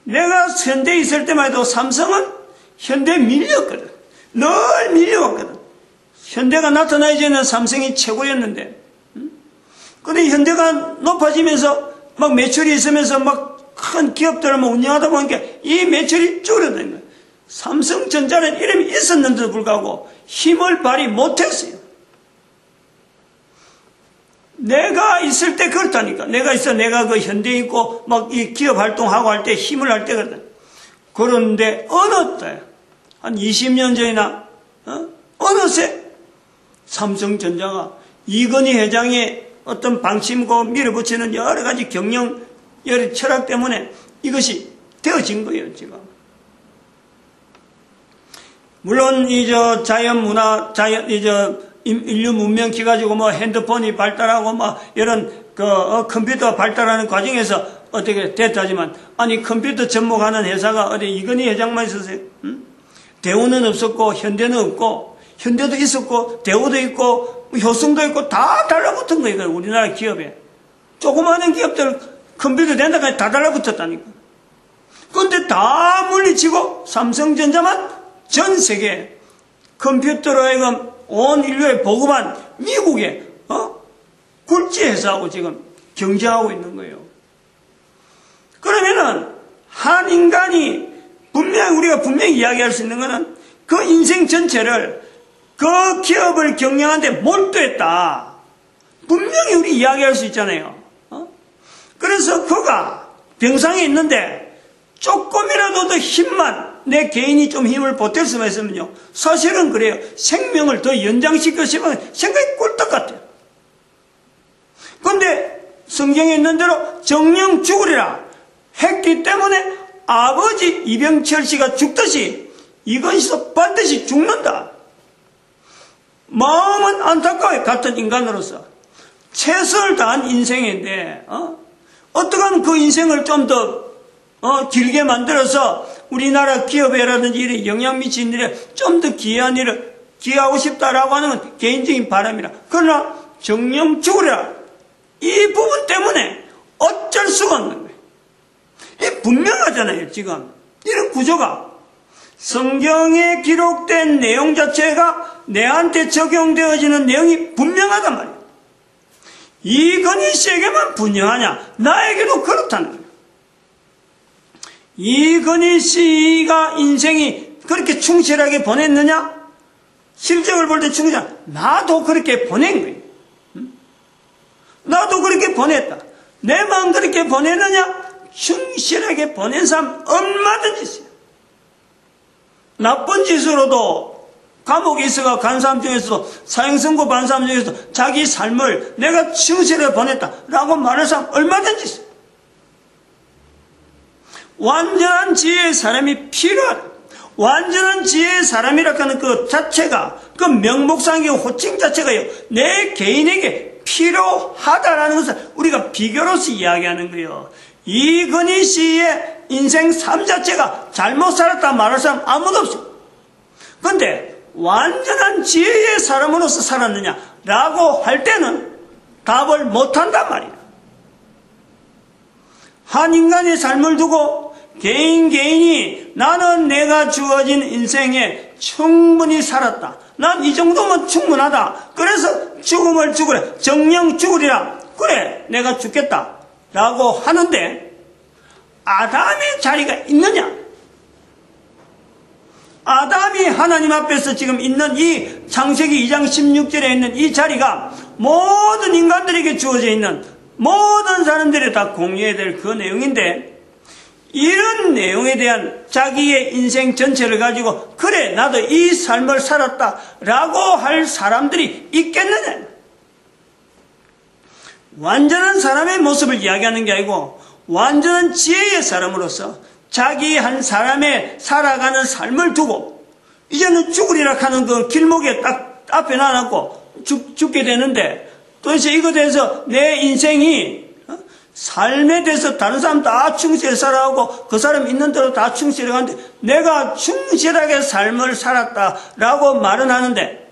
내가 현대에 있을 때만 해도 삼성은 현대에 밀렸거든. 늘 밀려왔거든. 현대가 나타나기 전에는 삼성이 최고였는데, 근데 현대가 높아지면서 막 매출이 있으면서 막 큰 기업들을 운영하다 보니까 이 매출이 줄어드는 거예요. 삼성전자는 이름이 있었는데도 불구하고 힘을 발휘 못했어요. 내가 있을 때 그렇다니까. 내가 그 현대에 있고 막 이 기업 활동하고 할 때 힘을 할 때 그렇다. 그런데 어느 때 한 20년 전이나 어느새 삼성전자가 이건희 회장의 어떤 방침고 밀어붙이는 여러 가지 경영 여러 철학 때문에 이것이 되어진 거예요. 지금 물론 인류 문명기 가지고 핸드폰이 발달하고 이런 컴퓨터 발달하는 과정에서 어떻게 됐다지만, 아니 컴퓨터 접목하는 회사가 어디 이건희 회장만 있었어요? 대우는 없었고 현대는 없고 현대도 있었고 대우도 있고 효성도 있고 다 달라붙은 거예요. 우리나라 기업에. 조그마한 기업들 컴퓨터 된다까지 다 달라붙었다니까. 그런데 다 물리치고 삼성전자만 전 세계 컴퓨터로 하여금 온 인류에 보급한 미국의 굴지 회사하고 지금 경쟁하고 있는 거예요. 그러면은 한 인간이 우리가 분명히 이야기할 수 있는 것은 그 인생 전체를 그 기업을 경영하는데 몰두했다. 분명히 우리 이야기할 수 있잖아요. 그래서 그가 병상에 있는데 조금이라도 더 힘만 내 개인이 좀 힘을 보탤 수만 있으면요. 사실은 그래요. 생명을 더 연장시키고 싶으면 생각이 꿀떡 같아요. 그런데 성경에 있는 대로 정령 죽으리라 했기 때문에 아버지 이병철 씨가 죽듯이 이건희도 반드시 죽는다. 마음은 안타까워요. 같은 인간으로서. 최선을 다한 인생인데 어떻게 하면 그 인생을 좀 더 길게 만들어서 우리나라 기업이라든지 이런 영향 미치는 일에 좀 더 기여한 일을 기여하고 싶다라고 하는 건 개인적인 바람이라. 그러나 정령 죽으리라 이 부분 때문에 어쩔 수가 없는 거예요. 이게 분명하잖아요. 지금 이런 구조가 성경에 기록된 내용 자체가 내한테 적용되어지는 내용이 분명하단 말이에요. 이건희 씨에게만 분명하냐? 나에게도 그렇다는 거예요. 이건희 씨가 인생이 그렇게 충실하게 보냈느냐? 실적을 볼 때 충실하냐? 나도 그렇게 보낸 거예요. 나도 그렇게 보냈다. 내 마음 그렇게 보내느냐? 충실하게 보낸 사람 얼마든지 있어요. 나쁜 짓으로도 감옥에 있어가 간 사람 중에서도 사형선고 받은 사람 중에서도 자기 삶을 내가 충실하게 보냈다라고 말하는 사람 얼마든지 있어요. 완전한 지혜의 사람이 필요하다. 완전한 지혜의 사람이라고 하는 그 자체가 그 명목상의 호칭 자체가요. 내 개인에게 필요하다라는 것을 우리가 비교로서 이야기하는 거예요. 이건희 씨의 인생 삶 자체가 잘못 살았다 말할 사람 아무도 없어. 그런데 완전한 지혜의 사람으로서 살았느냐라고 할 때는 답을 못한단 말이야. 한 인간의 삶을 두고 개인이 나는 내가 주어진 인생에 충분히 살았다. 난 이 정도면 충분하다. 그래서 죽음을 죽으래. 정령 죽으리라. 그래 내가 죽겠다 라고 하는데 아담의 자리가 있느냐? 아담이 하나님 앞에서 지금 있는 이 창세기 2장 16절에 있는 이 자리가 모든 인간들에게 주어져 있는 모든 사람들이 다 공유해야 될 그 내용인데 이런 내용에 대한 자기의 인생 전체를 가지고 그래 나도 이 삶을 살았다 라고 할 사람들이 있겠느냐? 완전한 사람의 모습을 이야기하는 게 아니고 완전한 지혜의 사람으로서 자기 한 사람의 살아가는 삶을 두고 이제는 죽으리라 하는 그 길목에 딱 앞에 놔놓고 죽게 되는데 도대체 이것에 대해서 내 인생이 삶에 대해서 다른 사람 다 충실히 살아가고 그 사람 있는 대로 다 충실히 가는데 내가 충실하게 삶을 살았다라고 말은 하는데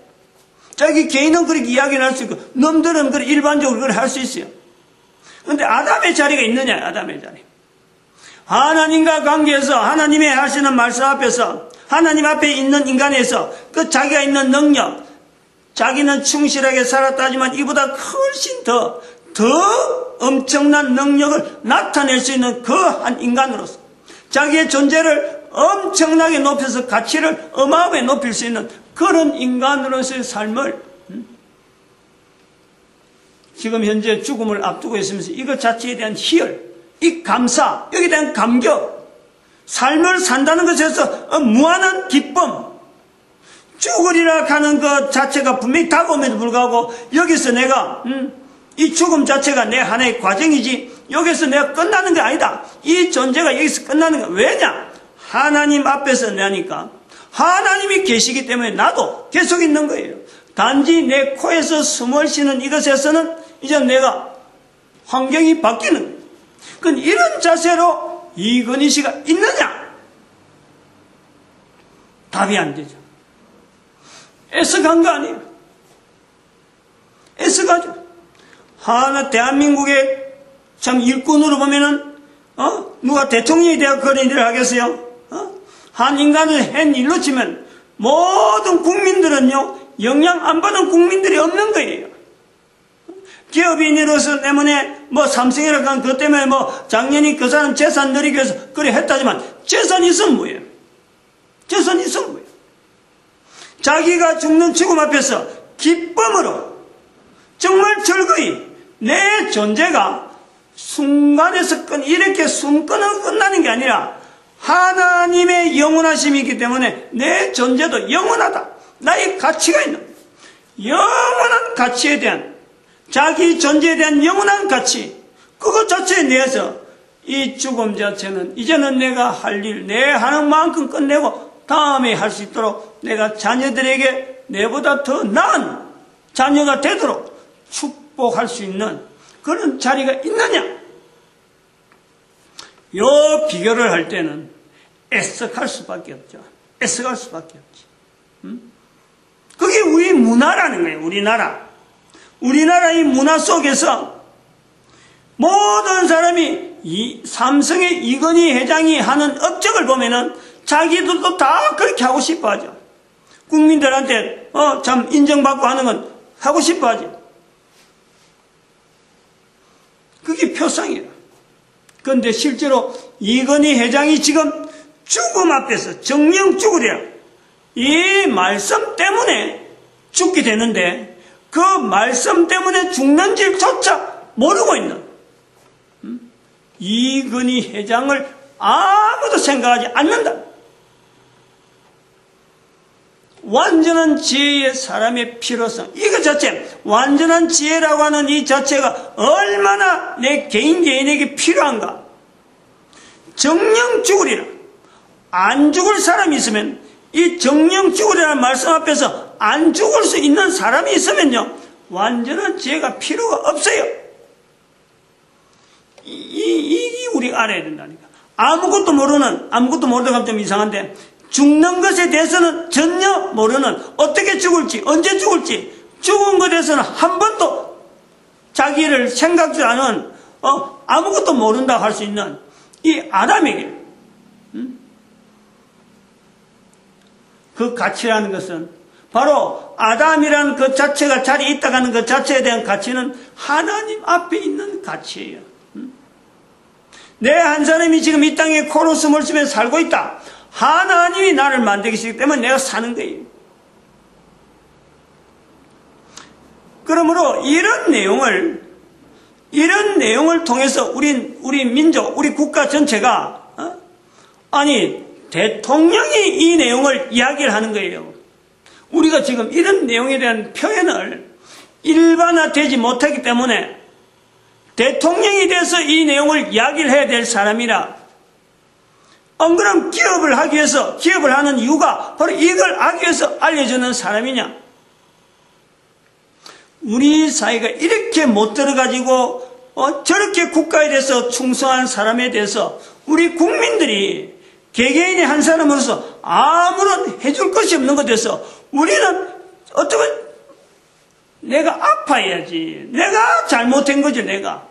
자기 개인은 그렇게 이야기를 할 수 있고 놈들은 그렇게 일반적으로 그렇게 할 수 있어요. 그런데 아담의 자리가 있느냐? 아담의 자리. 하나님과 관계에서 하나님의 하시는 말씀 앞에서 하나님 앞에 있는 인간에서 그 자기가 있는 능력 자기는 충실하게 살았다 하지만 이보다 훨씬 더 엄청난 능력을 나타낼 수 있는 그 한 인간으로서 자기의 존재를 엄청나게 높여서 가치를 어마어마하게 높일 수 있는 그런 인간으로서의 삶을 지금 현재 죽음을 앞두고 있으면서 이것 자체에 대한 희열, 이 감사, 여기에 대한 감격, 삶을 산다는 것에서 무한한 기쁨, 죽으리라 하는 것 자체가 분명히 다가옴에도 불구하고 여기서 내가 이 죽음 자체가 내 하나의 과정이지 여기서 내가 끝나는 게 아니다. 이 존재가 여기서 끝나는 거야. 왜냐? 하나님 앞에서 내니까 하나님이 계시기 때문에 나도 계속 있는 거예요. 단지 내 코에서 숨을 쉬는 이것에서는 이제 내가 환경이 바뀌는 거예요. 그럼 이런 자세로 이건희 씨가 있느냐? 답이 안 되죠. 애써간 거 아니에요. 애써가죠. 하나 대한민국의 참 일꾼으로 보면은 누가 대통령이 되어 그런 일을 하겠어요? 한 인간을 한 일로 치면 모든 국민들은요 영향 안 받는 국민들이 없는 거예요. 기업인으로서 때문에 삼성이라고 한 그 때문에 작년에 그 사람 재산 늘리기 위해서 그래 했다지만 재산이 있으면 뭐예요? 재산이 있으면 뭐예요? 자기가 죽는 죽음 앞에서 기쁨으로 정말 즐거이 내 존재가 순간에서 이렇게 숨 끊어 끝나는 게 아니라 하나님의 영원하심이 있기 때문에 내 존재도 영원하다. 나의 가치가 있는 영원한 가치에 대한 자기 존재에 대한 영원한 가치 그것 자체에 대해서 이 죽음 자체는 이제는 내가 할 일 내 하는 만큼 끝내고 다음에 할 수 있도록 내가 자녀들에게 내보다 더 나은 자녀가 되도록 축복할 수 있는 그런 자리가 있느냐? 요 비교를 할 때는 애석할 수밖에 없죠. 애석할 수밖에 없지. 그게 우리 문화라는 거예요. 우리나라의 문화 속에서 모든 사람이 삼성의 이건희 회장이 하는 업적을 보면은 자기들도 다 그렇게 하고 싶어 하죠. 국민들한테 참 인정받고 하는 건 하고 싶어 하죠. 그게 표상이에요. 그런데 실제로 이건희 회장이 지금 죽음 앞에서 정령 죽으랴 이 말씀 때문에 죽게 되는데 그 말씀 때문에 죽는 줄조차 모르고 있는 이건희 회장을 아무도 생각하지 않는다. 완전한 지혜의 사람의 필요성 이거 자체 완전한 지혜라고 하는 이 자체가 얼마나 내 개인에게 필요한가. 정령 죽으리라. 안 죽을 사람이 있으면 이 정령 죽으리라는 말씀 앞에서 안 죽을 수 있는 사람이 있으면요 완전한 지혜가 필요가 없어요. 이 우리가 알아야 된다니까. 아무것도 모르다고 하면 좀 이상한데 죽는 것에 대해서는 전혀 모르는 어떻게 죽을지 언제 죽을지 죽은 것에 대해서는 한 번도 자기를 생각지 않은 아무것도 모른다고 할 수 있는 이 아담에게 그 가치라는 것은 바로 아담이라는 그 자체가 자리에 있다가는 그 자체에 대한 가치는 하나님 앞에 있는 가치예요. 내 한 사람이 지금 이 땅에 코로 숨을 쉬며 살고 있다. 하나님이 나를 만들기 때문에 내가 사는 거예요. 그러므로 이런 내용을 통해서 우리 민족, 우리 국가 전체가 대통령이 이 내용을 이야기를 하는 거예요. 우리가 지금 이런 내용에 대한 표현을 일반화되지 못하기 때문에 대통령이 돼서 이 내용을 이야기를 해야 될 사람이라 안 그럼 기업을 하는 이유가 바로 이걸 하기 위해서 알려주는 사람이냐? 우리 사회가 이렇게 못 들어가지고 저렇게 국가에 대해서 충성한 사람에 대해서 우리 국민들이 개개인의 한 사람으로서 아무런 해줄 것이 없는 것에 대해서 우리는 어쩌면 내가 아파야지. 내가 잘못한 거지 내가.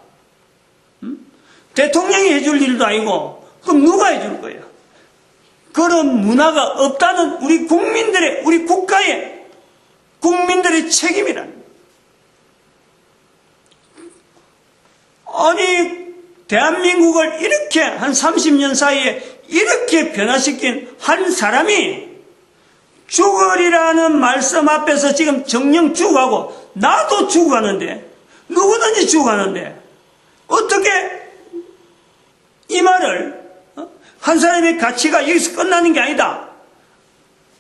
대통령이 해줄 일도 아니고 그럼 누가 해줄 거야? 그런 문화가 없다는 우리 국가의 국민들의 책임이라는 거예요. 아니 대한민국을 이렇게 한 30년 사이에 이렇게 변화시킨 한 사람이 죽으리라는 말씀 앞에서 지금 정령 죽어가고 나도 죽어가는데 누구든지 죽어가는데 어떻게 이 말을 한 사람의 가치가 여기서 끝나는 게 아니다.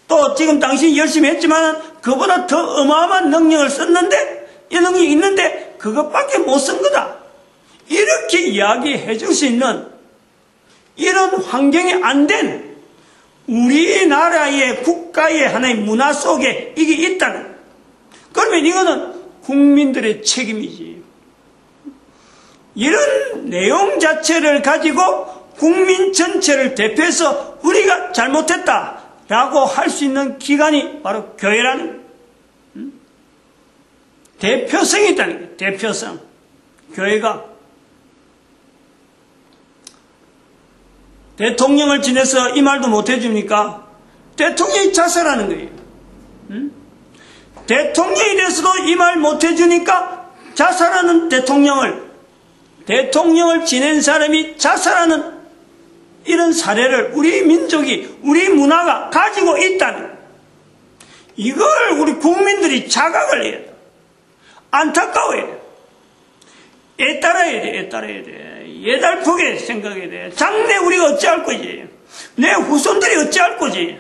또 지금 당신이 열심히 했지만 그보다 더 어마어마한 능력을 썼는데 이 능력이 있는데 그것밖에 못 쓴 거다. 이렇게 이야기해 줄 수 있는 이런 환경이 안 된 우리나라의 국가의 하나의 문화 속에 이게 있다는 그러면 이거는 국민들의 책임이지. 이런 내용 자체를 가지고 국민 전체를 대표해서 우리가 잘못했다라고 할 수 있는 기관이 바로 교회라는 대표성이 있다는 거예요. 대표성. 교회가 대통령을 지내서 이 말도 못 해줍니까? 대통령이 자살하는 거예요. 대통령이 돼서도 이 말 못 해주니까 자살하는 대통령을 지낸 사람이 자살하는 이런 사례를 우리 민족이, 우리 문화가 가지고 있다는 거예요. 이걸 우리 국민들이 자각을 해야 돼. 안타까워야 돼. 애따라야 돼. 애따라야 돼. 예달프게 생각해야 돼. 장래 우리가 어찌할 거지? 내 후손들이 어찌할 거지?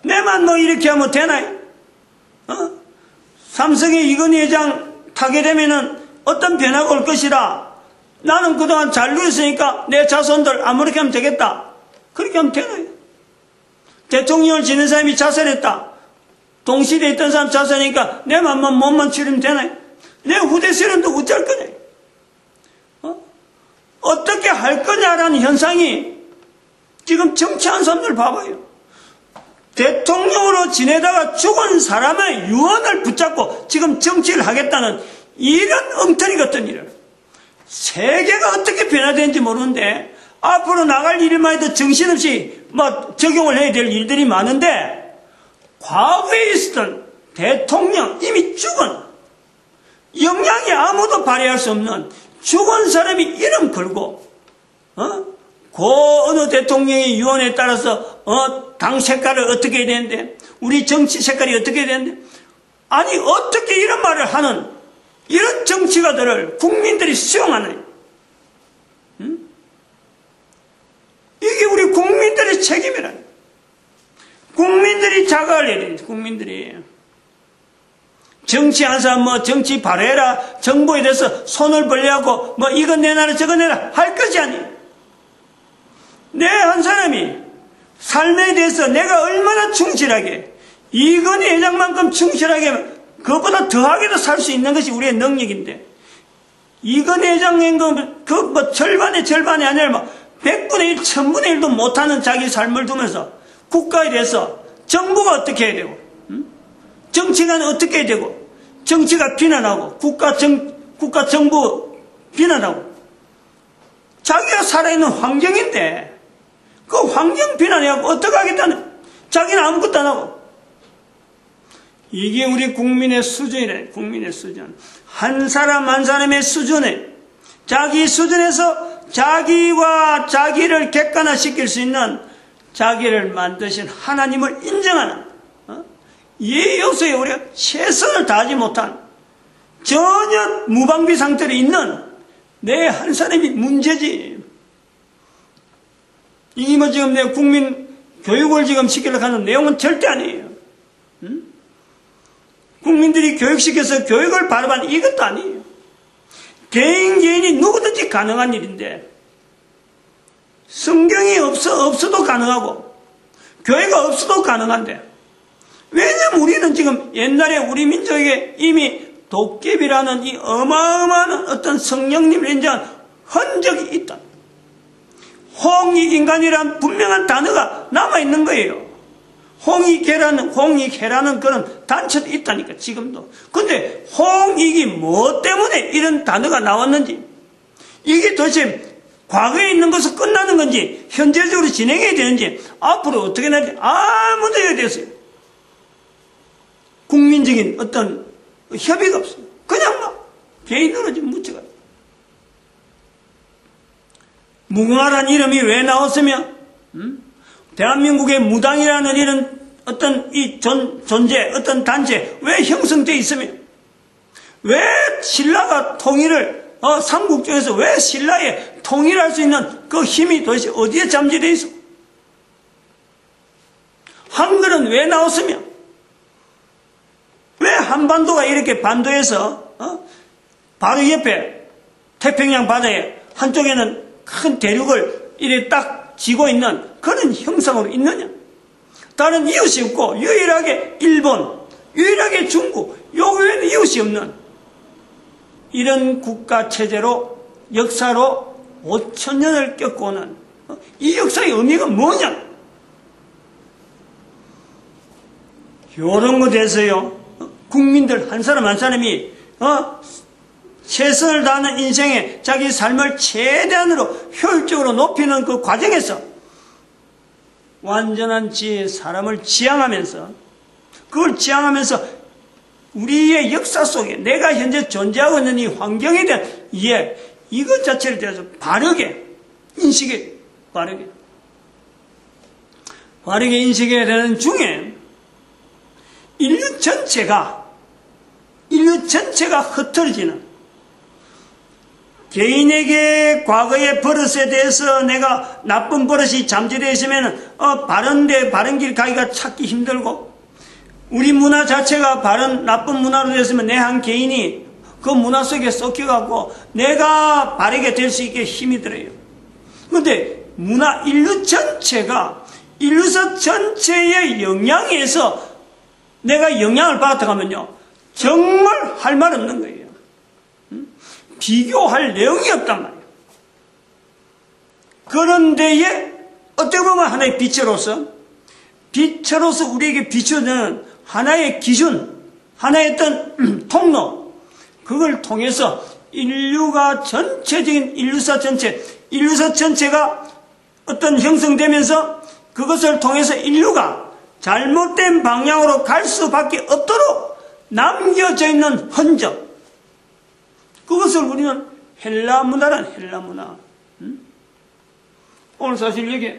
내만 뭐 이렇게 하면 되나요? 삼성의 이건희 회장 타게 되면은 어떤 변화가 올 것이다. 나는 그동안 잘 누렸으니까 내 자손들 아무렇게 하면 되겠다. 그렇게 하면 되나요? 대통령을 지낸 사람이 자살했다. 동시대에 있던 사람 자살하니까 내 맘만 몸만 치르면 되나요? 내 후대 세력도 어찌할 거냐? 어떻게 할 거냐라는 현상이 지금 정치하는 사람들 봐봐요. 대통령으로 지내다가 죽은 사람의 유언을 붙잡고 지금 정치를 하겠다는 이런 엉터리 같은 일을. 세계가 어떻게 변화되는지 모르는데 앞으로 나갈 일만 해도 정신없이 적용을 해야 될 일들이 많은데 과거에 있었던 대통령, 이미 죽은 영향이 아무도 발휘할 수 없는 죽은 사람이 이름 걸고 그 어느 대통령의 유언에 따라서 당 색깔을 어떻게 해야 되는데 우리 정치 색깔이 어떻게 해야 되는데 아니 어떻게 이런 말을 하는 이런 정치가들을 국민들이 수용하는 이게 우리 국민들의 책임이라는 거예요. 국민들이 자각을 해야 돼요. 국민들이 정치한 사람 정치 발해라 정부에 대해서 손을 벌려고 이거 내놔라 저거 내놔라 할 것이 아니에요. 내 한 사람이 삶에 대해서 내가 얼마나 충실하게 이건희 회장만큼 충실하게 그것보다 더하게도 살 수 있는 것이 우리의 능력인데 이건희 회장인 절반이 아니라 100분의 1, 1000분의 1도 못하는 자기 삶을 두면서 국가에 대해서 정부가 어떻게 해야 되고 정치가는 어떻게 해야 되고 정치가 비난하고 국가 정부 비난하고 자기가 살아있는 환경인데 그 환경 비난해갖고 어떻게 하겠다는 자기는 아무것도 안 하고 이게 우리 국민의 수준이래. 국민의 수준. 한 사람 한 사람의 수준에 자기 수준에서 자기와 자기를 객관화시킬 수 있는 자기를 만드신 하나님을 인정하는 이 요소에 우리가 최선을 다하지 못한 전혀 무방비 상태로 있는 내 한 사람이 문제지. 이게 지금 내 국민 교육을 지금 시키려고 하는 내용은 절대 아니에요. 국민들이 교육시켜서 교육을 바로 하는 이것도 아니에요. 개인이 누구든지 가능한 일인데 성경이 없어도 가능하고 교회가 없어도 가능한데 왜냐면 우리는 지금 옛날에 우리 민족에게 이미 도깨비라는 이 어마어마한 어떤 성령님을 인정한 흔적이 있다. 홍익인간이란 분명한 단어가 남아있는 거예요. 홍익회라는 그런 단체도 있다니까, 지금도. 근데 홍익이 뭐 때문에 이런 단어가 나왔는지, 이게 도대체 과거에 있는 것은 끝나는 건지, 현재적으로 진행해야 되는지, 앞으로 어떻게 나는지 아무도 해야 됐어요. 국민적인 어떤 협의가 없어요. 그냥 개인으로 좀 묻혀가요. 무궁화라는 이름이 왜 나왔으면, 대한민국의 무당이라는 이런 어떤 이 존재, 어떤 단체, 왜 형성되어 있으면, 왜 신라가 통일을, 삼국 중에서 왜 신라에 통일할 수 있는 그 힘이 도대체 어디에 잠재되어 있어? 한글은 왜 나왔으면, 왜 한반도가 이렇게 반도에서, 바로 옆에 태평양 바다에 한쪽에는 큰 대륙을 이렇게 딱 쥐고 있는 그런 형상으로 있느냐? 다른 이웃이 없고 유일하게 일본, 유일하게 중국, 요 외에는 이웃이 없는 이런 국가체제로 역사로 5000년을 겪어오는 이 역사의 의미가 뭐냐? 이런 것에 대해서요, 국민들 한 사람 한 사람이 최선을 다하는 인생에 자기 삶을 최대한으로 효율적으로 높이는 그 과정에서 완전한 지혜의 사람을 지향하면서 그걸 지향하면서 우리의 역사 속에 내가 현재 존재하고 있는 이 환경에 대한 이해, 이것 자체를 대해서 바르게 인식해야 되는 중에 인류 전체가 흩어지는 개인에게 과거의 버릇에 대해서 내가 나쁜 버릇이 잠재되어 있으면 바른 길 가기가 찾기 힘들고 우리 문화 자체가 나쁜 문화로 되었으면 내 한 개인이 그 문화 속에 섞여갖고 내가 바르게 될 수 있게 힘이 들어요. 그런데 인류사 전체의 영향에서 내가 영향을 받아가면요 정말 할 말 없는 거예요. 비교할 내용이 없단 말이에요. 그런데에 어떻게 보면 하나의 빛으로서 우리에게 비추는 하나의 기준, 하나의 어떤 통로, 그걸 통해서 인류사 전체가 어떤 형성되면서 그것을 통해서 인류가 잘못된 방향으로 갈 수밖에 없도록 남겨져 있는 흔적, 그것을 우리는 헬라 문화. 오늘 사실 여기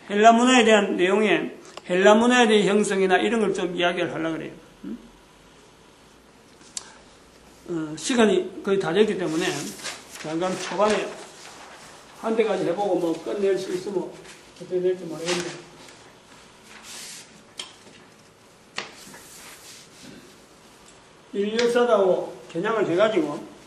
헬라 문화에 대한 내용에 헬라 문화에 대한 형성이나 이런 걸 좀 이야기를 하려고 그래요. 시간이 거의 다 됐기 때문에 잠깐 초반에 한 대까지 해보고 뭐 끝낼 수 있으면 어떻게 될지 모르겠는데 인류 역사하고 겨냥을 해가지고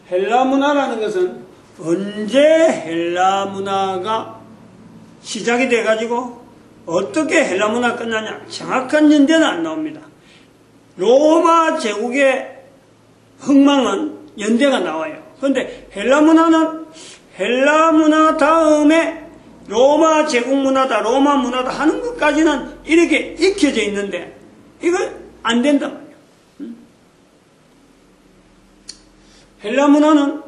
헬라 문화라는 것은 언제 헬라 문화가 시작이 돼가지고 어떻게 헬라 문화가 끝나냐 정확한 연대는 안 나옵니다. 로마 제국의 흥망은 연대가 나와요. 그런데 헬라 문화 다음에 로마 제국 문화다, 로마 문화다 하는 것까지는 이렇게 익혀져 있는데 이거 안 된단 말이에요. 헬라 문화는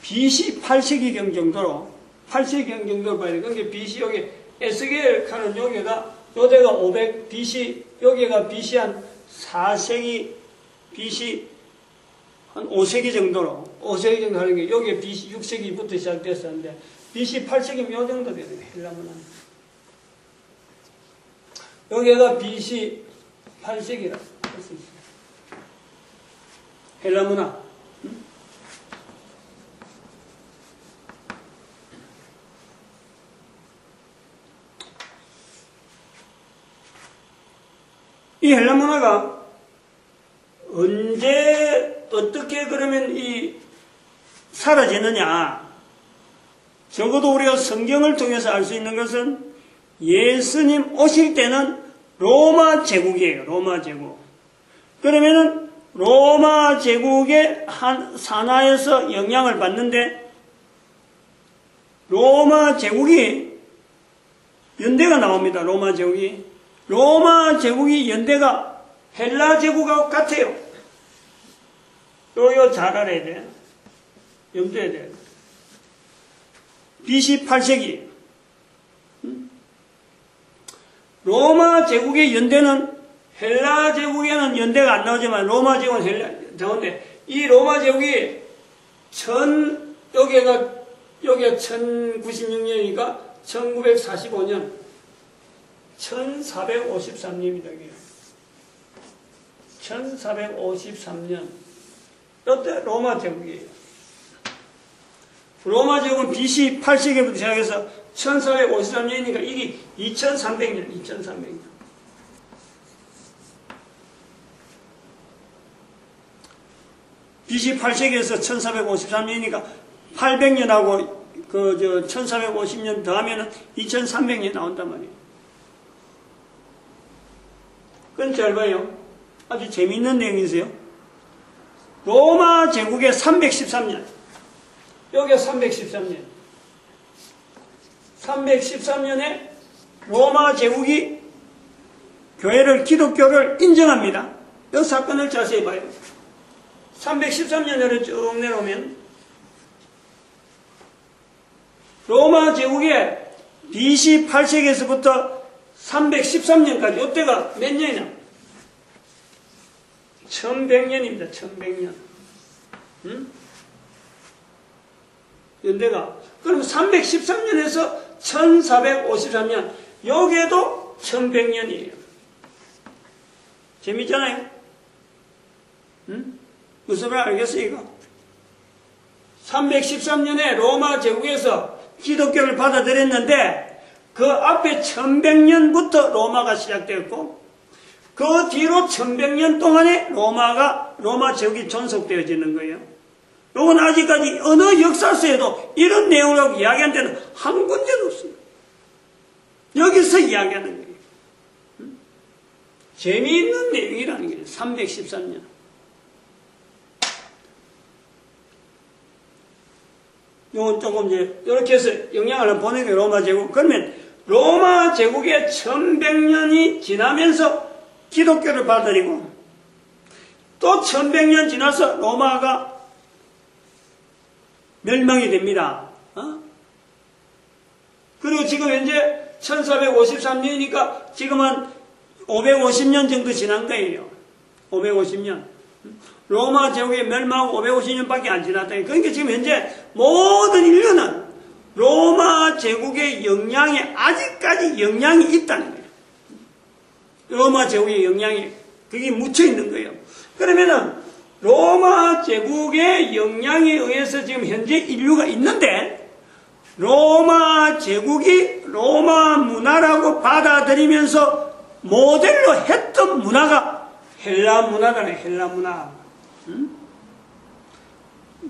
BC 8세기경 정도로 봐야 돼. 그러니까 BC 여기 에스겔 칸은 여기가 500 BC, 여기가 BC 한 4세기, BC 한 5세기 정도 하는 게 여기에 BC 6세기부터 시작됐었는데 BC 8세기면 요 정도 되는 거예요. 헬라 문화는. 여기가 BC 8세기라 할 수 있어요. 헬라 문화. 이 헬라 문화가 언제 어떻게 그러면 사라지느냐? 적어도 우리가 성경을 통해서 알 수 있는 것은 예수님 오실 때는 로마 제국이에요. 로마 제국. 그러면은 로마 제국의 한 산하에서 영향을 받는데 로마 제국이 연대가 나옵니다. 로마 제국이 연대가 헬라 제국하고 같아요. 이거 잘 알아야 돼. 염두해야 돼. BC 8세기. 로마 제국의 연대는 헬라 제국에는 연대가 안 나오지만 로마 제국은 헬라 나오는데 이 로마 제국이 여기가 1096년이니까 1945년 1453년입니다. 1453년 이때 로마 제국이에요. 로마 제국은 BC 8세기부터 시작해서 1453년이니까 이게 2300년. BC 8세기에서 1453년이니까 800년하고 1450년 더하면은 2300년 나온단 말이에요. 그건 잘 봐요. 아주 재미있는 내용이세요. 로마 제국의 313년. 여기가 313년. 313년에 로마 제국이 기독교를 인정합니다. 이 사건을 자세히 봐요. 313년으로 쭉 내려오면 로마 제국의 BC 8세기에서부터 313년까지 이때가 몇 년이냐? 1100년입니다. 1100년. 연대가. 그럼 313년에서 1453년 여기에도 1100년이에요. 재밌잖아요? 무슨 말 알겠어요 이거? 313년에 로마 제국에서 기독교를 받아들였는데 그 앞에 1100년부터 로마가 시작되었고 그 뒤로 1100년 동안에 로마 제국이 존속되어지는 거예요. 이건 아직까지 어느 역사서에도 이런 내용을 이야기한 데는 한 군데도 없습니다. 여기서 이야기하는 거예요. 재미있는 내용이라는 거예요. 313년. 이건 조금 이렇게 해서 영향을 보는 게 로마 제국. 그러면 로마 제국의 1100년이 지나면서 기독교를 받아들이고 또 1100년 지나서 로마가 멸망이 됩니다. 그리고 지금 현재 1453년이니까 지금은 550년 정도 지난 거예요. 550년. 로마 제국의 멸망하고 550년밖에 안 지났다. 그러니까 지금 현재 모든 인류는 로마 제국의 영향에 아직까지 영향이 있다는 거예요. 로마 제국의 영향이 그게 묻혀 있는 거예요. 그러면은 로마 제국의 영향에 의해서 지금 현재 인류가 있는데 로마 제국이 로마 문화라고 받아들이면서 모델로 했던 문화가 헬라 문화다네. 헬라 문화.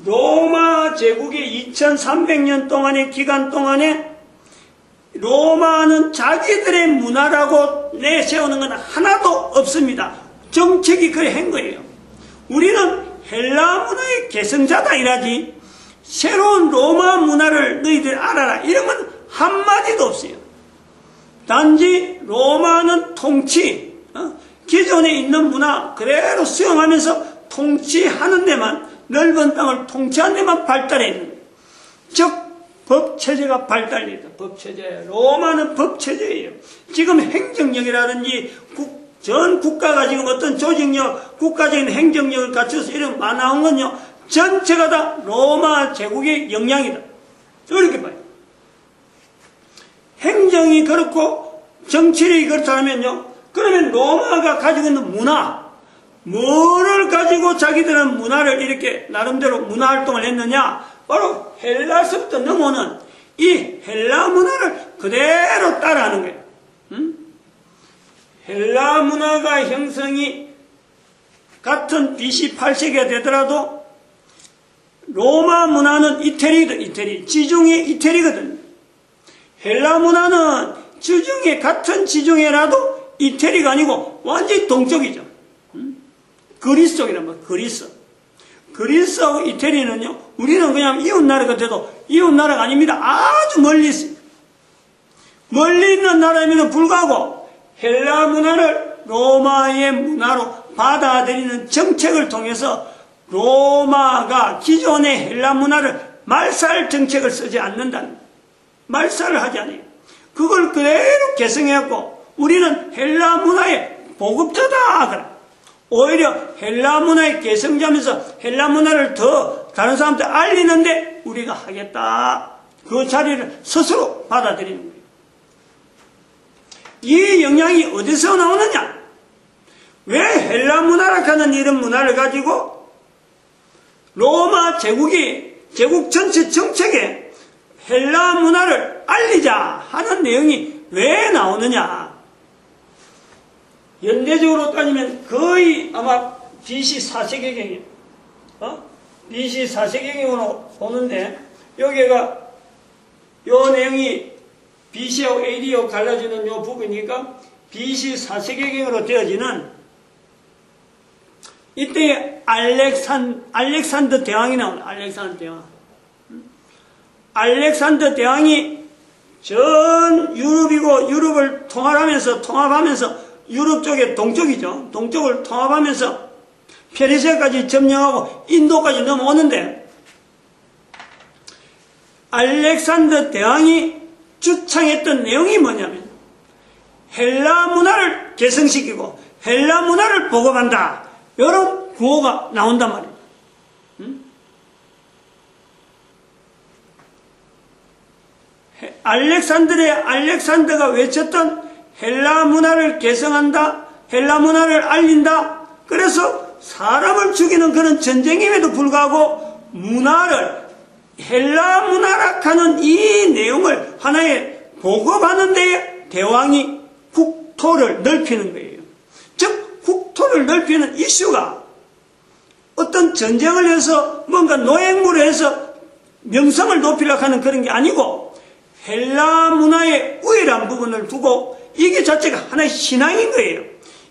로마 제국의 2300년 동안의 기간 동안에 로마는 자기들의 문화라고 내세우는 건 하나도 없습니다. 정책이 그래 한 거예요. 우리는 헬라 문화의 계승자다 이라지 새로운 로마 문화를 너희들 알아라 이런 건 한마디도 없어요. 단지 로마는 통치, 기존에 있는 문화 그대로 수용하면서 통치하는 데만, 넓은 땅을 통치하는 데만 발달해 있는 거예요. 즉 법체제가 발달되다. 법체제. 로마는 법체제예요. 지금 행정력이라든지 전 국가가 지금 어떤 조직력, 국가적인 행정력을 갖춰서 이런 나온 건요, 전체가 다 로마 제국의 영향이다. 이렇게 봐요. 행정이 그렇고 정치력이 그렇다면요, 그러면 로마가 가지고 있는 문화, 뭐를 가지고 자기들은 문화를 이렇게 나름대로 문화 활동을 했느냐? 바로 헬라서부터 넘어오는 이 헬라 문화를 그대로 따라하는 거예요. 헬라 문화가 형성이 같은 BC 8세기가 되더라도 로마 문화는 이태리, 지중해 이태리거든요. 헬라 문화는 지중해, 같은 지중해라도 이태리가 아니고 완전히 동쪽이죠. 그리스 쪽이란 말이에요. 그리스하고 이태리는요, 우리는 그냥 이웃나라가 돼도 이웃나라가 아닙니다. 아주 멀리 있습니다. 멀리 있는 나라임에도 불구하고 헬라 문화를 로마의 문화로 받아들이는 정책을 통해서 로마가 기존의 헬라 문화를 말살 정책을 쓰지 않는다는, 말살을 하지 않아요. 그걸 그대로 개성해갖고 우리는 헬라 문화의 보급자다 그래. 오히려 헬라 문화의 개성자면서 헬라 문화를 더 다른 사람한테 알리는데 우리가 하겠다. 그 자리를 스스로 받아들이는 거예요. 이 영향이 어디서 나오느냐? 왜 헬라 문화라 하는 이런 문화를 가지고 로마 제국이 제국 전체 정책에 헬라 문화를 알리자 하는 내용이 왜 나오느냐? 연대적으로 따지면 거의 아마 BC 4세기경이에요. BC 4세기경으로 보는데 여기가 요 내용이 BC하고 AD하고 갈라지는 요 부분이니까 BC 4세기경으로 되어지는 이때 알렉산더 대왕이 나옵니다. 알렉산더 대왕이 전 유럽이고 유럽을 통합하면서 유럽 쪽에 동쪽이죠. 동쪽을 통합하면서 페르시아까지 점령하고 인도까지 넘어오는데 알렉산더 대왕이 주창했던 내용이 뭐냐면 헬라 문화를 개성시키고 헬라 문화를 보급한다. 이런 구호가 나온단 말이에요. 알렉산더가 외쳤던 헬라 문화를 개성한다, 헬라 문화를 알린다. 그래서 사람을 죽이는 그런 전쟁임에도 불구하고 헬라 문화라 하는 이 내용을 하나의 보급하는 데에 대왕이 국토를 넓히는 거예요. 즉 국토를 넓히는 이슈가 어떤 전쟁을 해서 뭔가 노획물을 해서 명성을 높이려고 하는 그런 게 아니고 헬라 문화의 우월한 부분을 두고 이게 자체가 하나의 신앙인 거예요.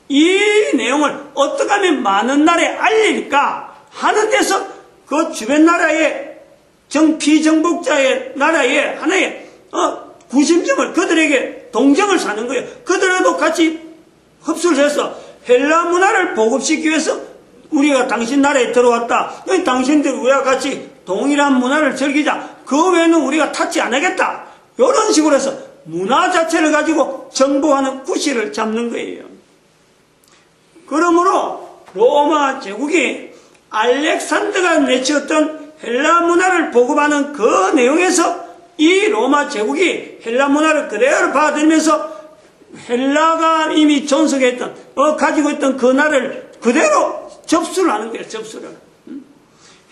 이 내용을 어떻게 하면 많은 나라에 알릴까 하는 데서 그 주변 나라의 비정복자의 나라의 하나의 구심점을 그들에게 동정을 사는 거예요. 그들도 같이 흡수를 해서 헬라 문화를 보급시키기 위해서 우리가 당신 나라에 들어왔다. 당신들 우리와 같이 동일한 문화를 즐기자. 그 외에는 우리가 탓지 안 하겠다. 이런 식으로 해서 문화 자체를 가지고 정복하는 구실을 잡는 거예요. 그러므로 로마 제국이 알렉산더가 내치었던 헬라 문화를 보급하는 그 내용에서 이 로마 제국이 헬라 문화를 그대로 받아들이면서 헬라가 이미 존속했던 가지고 있던 그 나라를 그대로 접수를 하는 거예요. 접수를.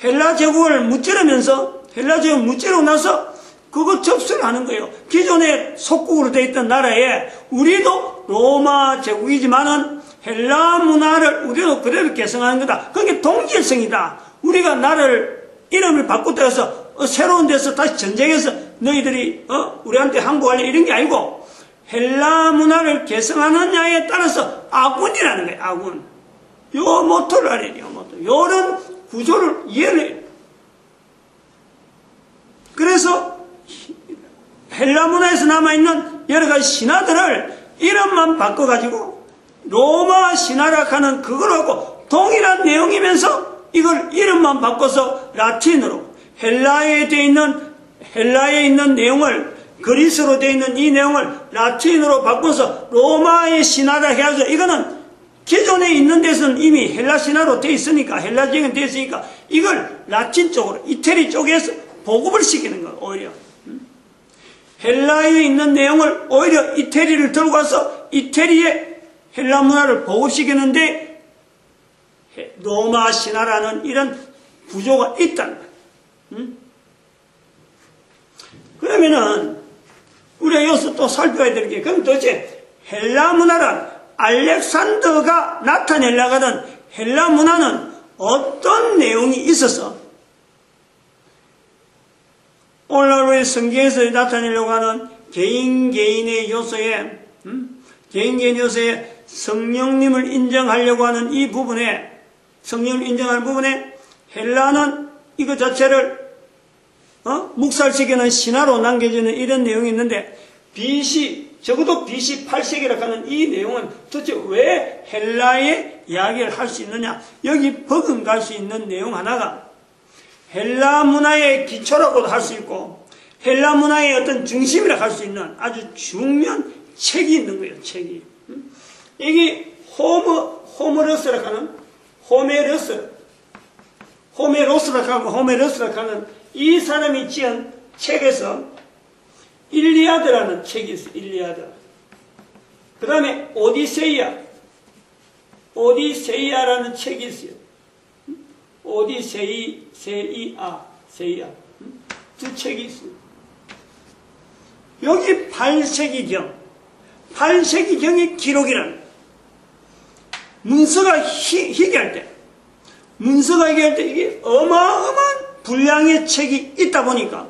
헬라 제국을 무찌르면서 헬라 제국을 무찌르고 나서 그거 접수를 하는 거예요. 기존에 속국으로 되어 있던 나라에 우리도 로마 제국이지만은 헬라 문화를 우리도 그대로 개성하는 거다. 그게 동질성이다. 우리가 나라를 이름을 바꾸다 해서 새로운 데서 다시 전쟁해서 너희들이 우리한테 항복하려 이런 게 아니고 헬라 문화를 개성하느냐에 따라서 아군이라는 거예요. 아군. 요 모토를 알아야 돼요. 모토. 요런 구조를 이해를 해요. 그래서 헬라 문화에서 남아있는 여러 가지 신화들을 이름만 바꿔가지고 로마 신화라 하는 그거라고 동일한 내용이면서 이걸 이름만 바꿔서 라틴어로 헬라에 있는 내용을 그리스로 되어 있는 이 내용을 라틴어로 바꿔서 로마의 신화라 해가지고 이거는 기존에 있는 데서는 이미 헬라 신화로 되어 있으니까 헬라적인 되어 있으니까 이걸 라틴 쪽으로 이태리 쪽에서 보급을 시키는 거예요. 오히려 헬라에 있는 내용을 오히려 이태리를 들고 가서 이태리의 헬라 문화를 보급시키는데 로마 신화라는 이런 구조가 있다는 거예요. 그러면은 우리가 여기서 또 살펴야 될 게 그럼 도대체 헬라 문화란 알렉산더가 나타내려고 하던 헬라 문화는 어떤 내용이 있어서 오늘날의 성경에서 나타내려고 하는 개인의 요소에 성령님을 인정하려고 하는 이 부분에 성령을 인정하는 부분에 헬라는 이거 자체를 묵살시키는 신화로 남겨지는 이런 내용이 있는데 적어도 BC 8세기라고 하는 이 내용은 도대체 왜 헬라의 이야기를 할 수 있느냐. 여기 버금갈 수 있는 내용 하나가 헬라 문화의 기초라고도 할 수 있고 헬라 문화의 어떤 중심이라고 할 수 있는 아주 중요한 책이 있는 거예요. 책이. 이게 호메로스라고 하는 호메로스라고 하는 이 사람이 지은 책에서 일리아드라는 책이 있어요. 일리아드. 그 다음에 오디세이아라는 책이 있어요. 세이아. 두 책이 있어요. 여기 8세기경의 기록이라는 문서가 희귀할 때 이게 어마어마한 분량의 책이 있다 보니까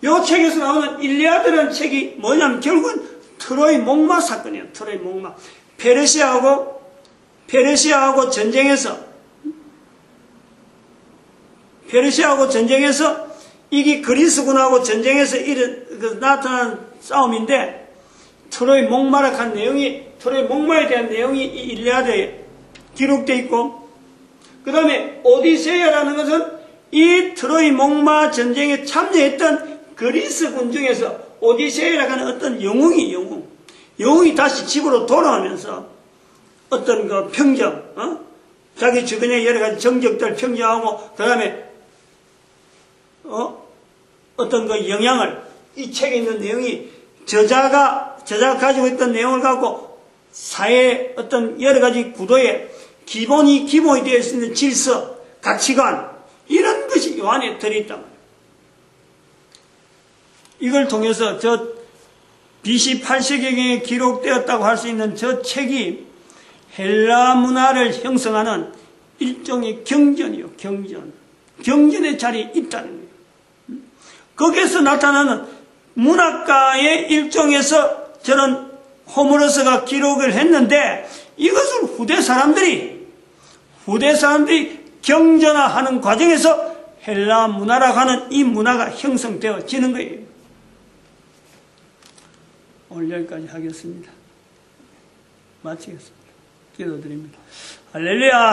이 책에서 나오는 일리아드라는 책이 뭐냐면 결국은 트로이 목마 사건이에요. 트로이 목마. 페르시아하고 전쟁에서 이게 그리스군하고 전쟁에서 나타난 싸움인데 트로이 목마락한 내용이 트로이 목마에 대한 내용이 일리아드에 기록되어 있고 그 다음에 오디세이아라는 것은 이 트로이 목마 전쟁에 참여했던 그리스군 중에서 오디세이라고 하는 어떤 영웅이 다시 집으로 돌아오면서 어떤 그 평정, 자기 주변에 여러 가지 정적들 평정하고 그 다음에 어떤 그 영향을 이 책에 있는 내용이 저자가 가지고 있던 내용을 갖고 사회의 어떤 여러 가지 구도에 기본이 되어 있는 질서, 가치관 이런 것이 요 안에 들어있단 말이에요. 이걸 통해서 저 BC 8세기경에 기록되었다고 할 수 있는 저 책이 헬라 문화를 형성하는 일종의 경전이요, 경전의 자리에 있다는 거예요. 거기에서 나타나는 문학가의 일종에서 저런 호메로스가 기록을 했는데 이것을 후대 사람들이 경전화하는 과정에서 헬라 문화라고 하는 이 문화가 형성되어지는 거예요. 오늘 여기까지 하겠습니다. 마치겠습니다. 기도드립니다. 할렐루야.